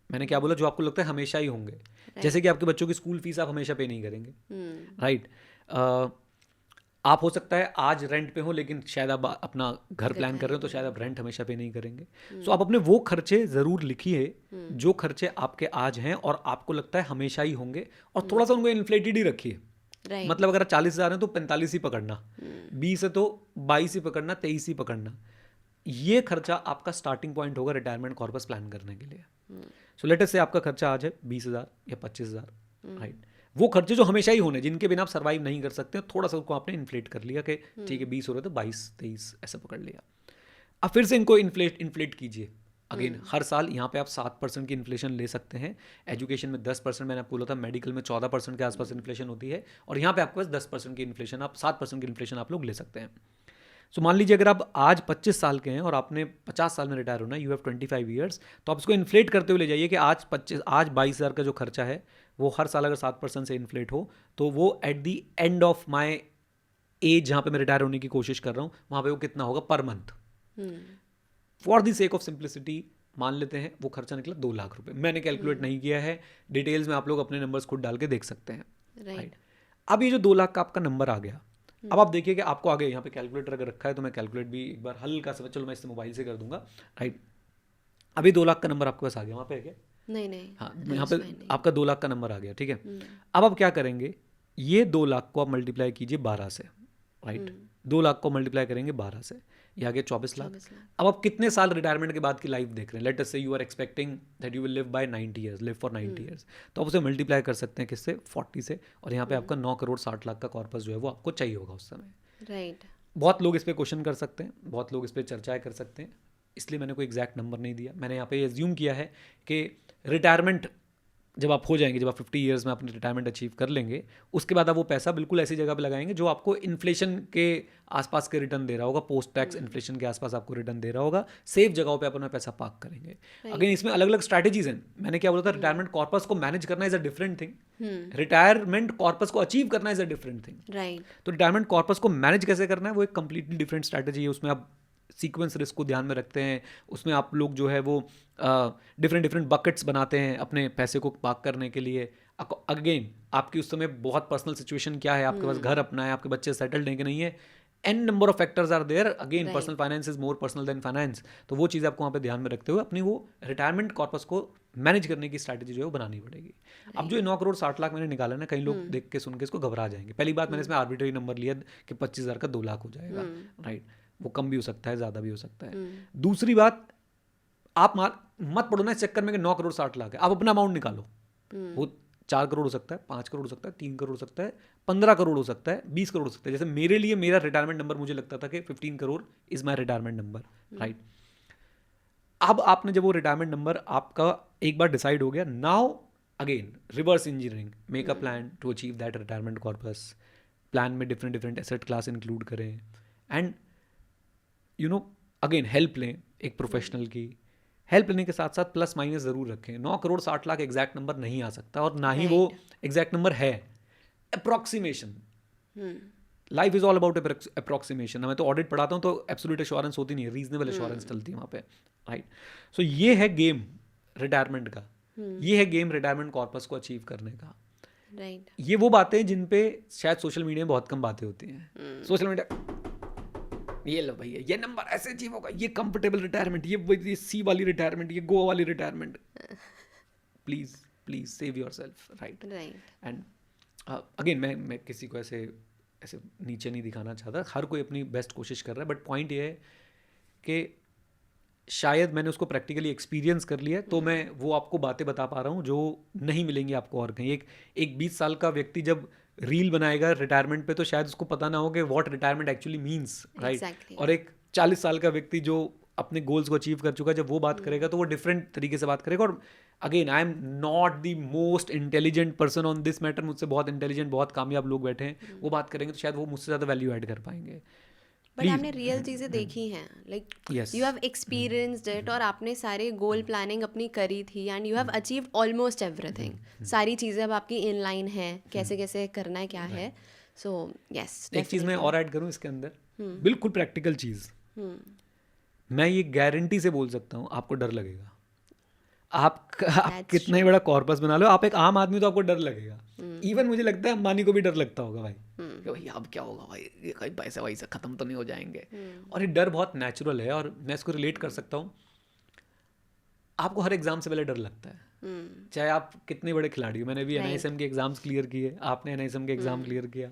मैंने क्या बोला? जो आपको लगता है हमेशा ही होंगे। जैसे कि आपके बच्चों की स्कूल फीस आप हमेशा पे नहीं करेंगे, राइट? आप हो सकता है आज रेंट पे हो, लेकिन शायद आप अपना घर प्लान कर रहे हो, तो शायद आप रेंट हमेशा पे नहीं करेंगे। सो आप अपने वो खर्चे ज़रूर लिखिए जो खर्चे आपके आज हैं और आपको लगता है हमेशा ही होंगे, और थोड़ा सा उनको इन्फ्लेटेड ही रखिए। मतलब अगर 40,000 है तो 45 ही पकड़ना, 20 है तो 22 ही पकड़ना, 23 ही पकड़ना। ये खर्चा आपका स्टार्टिंग पॉइंट होगा रिटायरमेंट कॉर्पस प्लान करने के लिए। सो लेट अस से आपका खर्चा आज है 20,000 या 25,000, राइट? वो खर्चे जो हमेशा ही होने, जिनके बिना आप सर्वाइव नहीं कर सकते, थोड़ा सा उसको आपने इन्फ्लेट कर लिया कि ठीक है 20 हो रहे तो 22-23 ऐसा पकड़ लिया। अब फिर से इनको इन्फ्लेट कीजिए। अगेन हर साल यहाँ पे आप 7% की इन्फ्लेशन ले सकते हैं। एजुकेशन में 10%, मैंने आपको बोला था, मेडिकल में 14% के आसपास इन्फ्लेशन होती है, और यहाँ पे आपके पास 10% की इन्फ्लेशन, आप 7% की इन्फ्लेशन आप लोग ले सकते हैं। सो मान लीजिए अगर आप आज 25 साल के हैं और आपने 50 साल में रिटायर होना है, यू हैव 25 ईयर्स, तो आप इसको इन्फ्लेट करते हुए ले जाइए कि आज 22,000 का जो खर्चा है वो हर साल अगर 7% से इन्फ्लेट हो, तो वो at the end of my age, जहाँ पे मैं रिटायर होने की कोशिश कर रहा हूँ, वहाँ पे वो कितना होगा per month. For the sake of simplicity मान लेते हैं वो खर्चा निकला 2 लाख रुपए। मैंने कैलकुलेट नहीं किया है, डिटेल्स में आप लोग अपने नंबर्स खुद डाल के देख सकते हैं, राइट? अब ये जो 2 लाख का आपका नंबर आ गया, अब आप देखिए कि आपको आगे यहाँ पे कैलकुलेटर अगर रखा है तो मैं कैलकुलेट भी एक बार हल्का सा, चलो मैं इससे मोबाइल से कर दूंगा, राइट? अभी 2 लाख का नंबर आपके पास आ गया, वहाँ पे है क्या? नहीं, हाँ, यहाँ पे आपका 2 लाख का नंबर आ गया, ठीक है? अब आप क्या करेंगे, ये 2 लाख को आप मल्टीप्लाई कीजिए 12 से, राइट? 2 लाख को मल्टीप्लाई करेंगे 12 से, ये आ गया 24 लाख। अब आप कितने साल रिटायरमेंट के बाद की लाइफ देख रहे हैं? Let us say you are expecting that you will live by 90 years, live for 90 years, तो आप उसे मल्टीप्लाई कर सकते हैं किससे? 40 से, और यहाँ पे आपका 9 करोड़ 60 लाख का कॉर्पस जो है वो आपको चाहिए होगा उस समय, राइट? बहुत लोग इस पे क्वेश्चन कर सकते हैं, बहुत लोग इस पे चर्चाएं कर सकते हैं, इसलिए मैंने कोई एग्जैक्ट नंबर नहीं दिया। मैंने यहाँ पे एज्यूम किया है कि रिटायरमेंट जब आप हो जाएंगे, जब आप 50 ईयर्स में अपनी रिटायरमेंट अचीव कर लेंगे, उसके बाद आप वो पैसा बिल्कुल ऐसी जगह पे लगाएंगे जो आपको इन्फ्लेशन के आसपास के रिटर्न दे रहा होगा, पोस्ट टैक्स इन्फ्लेशन के आसपास आपको रिटर्न दे रहा होगा, सेफ जगहों पे अपना पैसा पार्क करेंगे। अगेन इसमें अलग अलग स्ट्रैटेजीज हैं। मैंने क्या बोला था, रिटायरमेंट कॉर्पस को मैनेज करना is a different thing, retirement corpus को अचीव करना is a different thing. Right. तो रिटायरमेंट कॉर्पस को मैनेज कैसे करना है वो एक कंप्लीटली डिफरेंट स्ट्रैटेजी है। उसमें आप सीक्वेंस रिस्क को ध्यान में रखते हैं, उसमें आप लोग जो है वो डिफरेंट डिफरेंट बकेट्स बनाते हैं अपने पैसे को पार्क करने के लिए। अगेन आपकी उस समय बहुत पर्सनल सिचुएशन क्या है, आपके पास घर अपना है, आपके बच्चे सेटल्ड हैं कि नहीं है, an number of factors are there. Again personal finance is more personal than finance. तो वो चीज़ आपको वहाँ पे ध्यान में रखते हुए अपनी वो रिटायरमेंट कॉर्पस को मैनेज करने की स्ट्रैटेजी जो है वो बनानी पड़ेगी। अब जो 9 करोड़ 60 लाख मैंने निकाला ना, कई लोग देख के सुन के इसको घबरा जाएंगे। पहली बात, मैंने इसमें आर्बिट्रेरी नंबर लिया कि 25,000 का 2 लाख हो जाएगा, राइट। वो कम भी हो सकता है, ज़्यादा भी हो सकता है। दूसरी बात, आप मत पड़ो ना इस चक्कर में कि 9 करोड़ 60 लाख है। आप अपना अमाउंट निकालो, वो 4 करोड़ हो सकता है, 5 करोड़ हो सकता है, 3 करोड़ हो सकता है, 15 करोड़ हो सकता है, 20 करोड़ हो सकता है। जैसे मेरे लिए मेरा रिटायरमेंट नंबर मुझे लगता था कि 15 crore is my retirement number, right. अब आपने जब वो रिटायरमेंट नंबर आपका एक बार डिसाइड हो गया, now again reverse engineering, make a plan to achieve that retirement corpus. Plan में different different asset class include करें एंड अगेन हेल्प लें एक प्रोफेशनल की। हेल्प लेने के साथ साथ प्लस माइनस ज़रूर रखें। 9 करोड़ 60 लाख एग्जैक्ट नंबर नहीं आ सकता और ना ही वो एग्जैक्ट नंबर है, approximation. Life is all about approximation. मैं तो ऑडिट पढ़ाता हूँ तो एब्सोल्यूट एश्योरेंस होती नहीं है, रीजनेबल एश्योरेंस चलती है वहाँ पे, राइट। सो ये है गेम रिटायरमेंट का, ये है गेम रिटायरमेंट कॉर्पस को अचीव करने का, राइट। ये वो बातें जिन पे शायद सोशल मीडिया में बहुत कम बातें होती हैं। सोशल मीडिया, ये लो भैया ये नंबर ऐसे अचीव होगा, ये कंफर्टेबल रिटायरमेंट, ये सी वाली रिटायरमेंट, ये गो वाली retirement. Please please save your self, right. And again मैं किसी को ऐसे नीचे नहीं दिखाना चाहता, हर कोई अपनी बेस्ट कोशिश कर रहा है, बट पॉइंट ये है कि शायद मैंने उसको प्रैक्टिकली एक्सपीरियंस कर लिया है, तो मैं वो आपको बातें बता पा रहा हूँ जो नहीं मिलेंगी आपको और कहीं। एक 20 साल का व्यक्ति जब रील बनाएगा रिटायरमेंट पे तो शायद उसको पता ना हो कि what retirement actually means, right. और एक 40 साल का व्यक्ति जो अपने गोल्स को अचीव कर चुका है, जब वो बात करेगा तो वो डिफरेंट तरीके से बात करेगा। और again I am not the most intelligent person on this matter, मुझसे बहुत इंटेलिजेंट बहुत कामयाब लोग बैठे हैं, वो बात करेंगे तो शायद वो मुझसे ज़्यादा वैल्यू ऐड कर पाएंगे। बट आपने रियल चीज़ें देखी हैं, like you have experienced it, और आपने सारे गोल प्लानिंग अपनी करी थी and you have achieved almost everything. सारी चीज़ें अब आपकी इन लाइन है, कैसे कैसे करना है, क्या है। सो यस, एक चीज़ मैं और ऐड करूँ इसके अंदर, बिल्कुल प्रैक्टिकल चीज़, मैं ये गारंटी से बोल सकता हूँ आपको डर लगेगा। आप कितना ही बड़ा कॉर्पस बना लो, आप एक आम आदमी तो आपको डर लगेगा। इवन मुझे लगता है अंबानी को भी डर लगता होगा भाई, कि भाई अब क्या होगा भाई, ये कहीं पैसे वैसे खत्म तो नहीं हो जाएंगे। और ये डर बहुत नेचुरल है और मैं इसको रिलेट कर सकता हूँ। आपको हर एग्जाम से पहले डर लगता है, चाहे आप कितने बड़े खिलाड़ी हो। मैंने भी NISM के एग्जाम्स क्लियर किए, आपने NISM के एग्जाम क्लियर किया,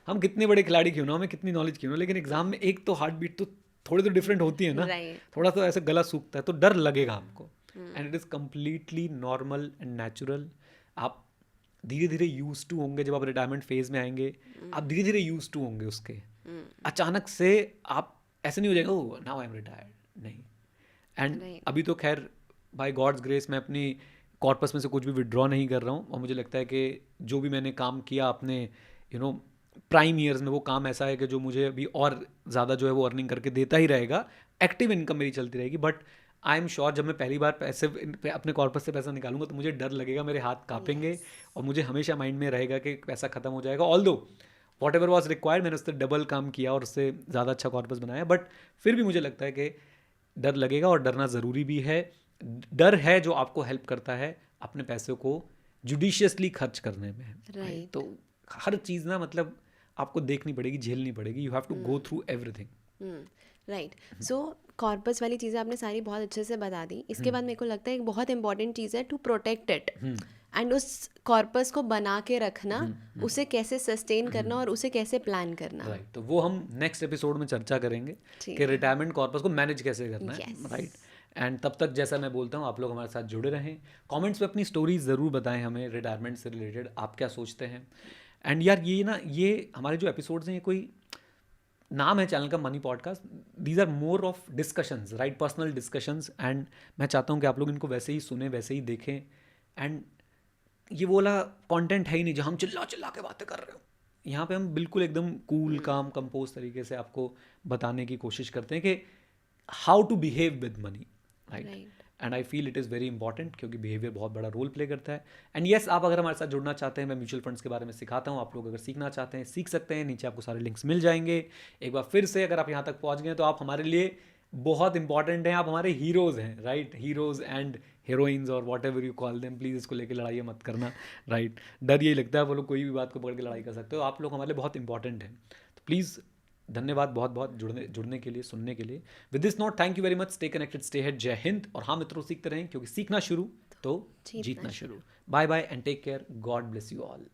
हम कितने बड़े खिलाड़ी क्यों ना, हमें कितनी नॉलेज क्यों ना, लेकिन एग्जाम में एक तो हार्ट बीट तो थोड़ी तो डिफरेंट होती है ना, थोड़ा सा ऐसा गला सूखता है तो डर लगेगा आपको। And it is completely normal and natural. आप धीरे धीरे यूज टू होंगे, जब आप रिटायरमेंट फेज में आएंगे आप धीरे धीरे यूज टू होंगे उसके। अचानक से आप ऐसे नहीं हो जाएगा ओह नाउ आई एम रिटायर्ड, नहीं। एंड अभी तो खैर बाय गॉड्स ग्रेस मैं अपनी कॉर्पस में से कुछ भी विड्रॉ नहीं कर रहा हूँ, और मुझे लगता है कि जो भी मैंने काम किया अपने प्राइम ईयर्स में, वो काम ऐसा है कि जो मुझे अभी और ज़्यादा जो है वो अर्निंग करके देता ही रहेगा, एक्टिव इनकम मेरी चलती रहेगी। बट आई एम श्योर जब मैं पहली बार पैसे अपने कॉर्पस से पैसा निकालूंगा तो मुझे डर लगेगा, मेरे हाथ कांपेंगे और मुझे हमेशा माइंड में रहेगा कि पैसा खत्म हो जाएगा। Although what ever was required, मैंने उससे डबल काम किया और उससे ज़्यादा अच्छा कॉर्पस बनाया, बट फिर भी मुझे लगता है कि डर लगेगा और डरना ज़रूरी भी है। डर है जो आपको हेल्प करता है अपने पैसे को जुडिशियसली खर्च करने में, राइट। तो हर चीज़ ना मतलब आपको देखनी पड़ेगी, झेलनी पड़ेगी, you have to go through everything, right. So corpus वाली चीज़ें आपने सारी बहुत अच्छे से बता दी। इसके बाद मेरे को लगता है एक बहुत इंपॉर्टेंट चीज़ है टू प्रोटेक्ट इट, एंड उस कॉर्पस को बना के रखना, उसे कैसे सस्टेन करना और उसे कैसे प्लान करना, राइट। तो वो हम नेक्स्ट एपिसोड में चर्चा करेंगे कि रिटायरमेंट कॉर्पस को मैनेज कैसे करना है, राइट। एंड तब तक जैसा मैं बोलता हूँ आप लोग हमारे साथ जुड़े रहें, कमेंट्स पे अपनी स्टोरीज ज़रूर बताएं हमें रिटायरमेंट से रिलेटेड, आप क्या सोचते हैं। एंड यार ये हमारे जो एपिसोड्स हैं, ये कोई नाम है चैनल का money podcast, these are more of discussions, right, personal discussions. And मैं चाहता हूँ कि आप लोग इनको वैसे ही सुने, वैसे ही देखें, एंड ये वो वाला कंटेंट है ही नहीं जहाँ हम चिल्ला चिल्ला के बातें कर रहे हो। यहाँ पे हम बिल्कुल एकदम कूल काम कंपोज तरीके से आपको बताने की कोशिश करते हैं कि how to behave with money, right. Right. And I feel it is very important, क्योंकि बिहेवियर बहुत बड़ा रोल प्ले करता है। एंड येस, आप अगर हमारे साथ जुड़ना चाहते हैं, मैं म्यूचुअल फंड्स के बारे में सिखाता हूँ, आप लोग अगर सीखना चाहते हैं सीख सकते हैं, नीचे आपको सारे लिंक्स मिल जाएंगे। एक बार फिर से अगर आप यहाँ तक पहुँच गए तो आप हमारे लिए बहुत इंपॉर्टेंट हैं, आप हमारे हीरोज़ हैं, राइट। हीरोज़ एंड हीरोइंस और what ever you call them, please इसको लेकर लड़ाई मत करना, राइट। डर यही लगता है वो लोग कोई भी बात को पकड़ के लड़ाई कर सकते हो, आप लोग हमारे लिए बहुत इंपॉर्टेंट हैं। तो प्लीज़ धन्यवाद बहुत बहुत जुड़ने के लिए, सुनने के लिए। With this note, thank you very much, stay connected, stay head, जय हिंद। और हाँ मित्रों, सीखते रहें, क्योंकि सीखना शुरू तो जीतना शुरू। Bye bye and take care, God bless you all.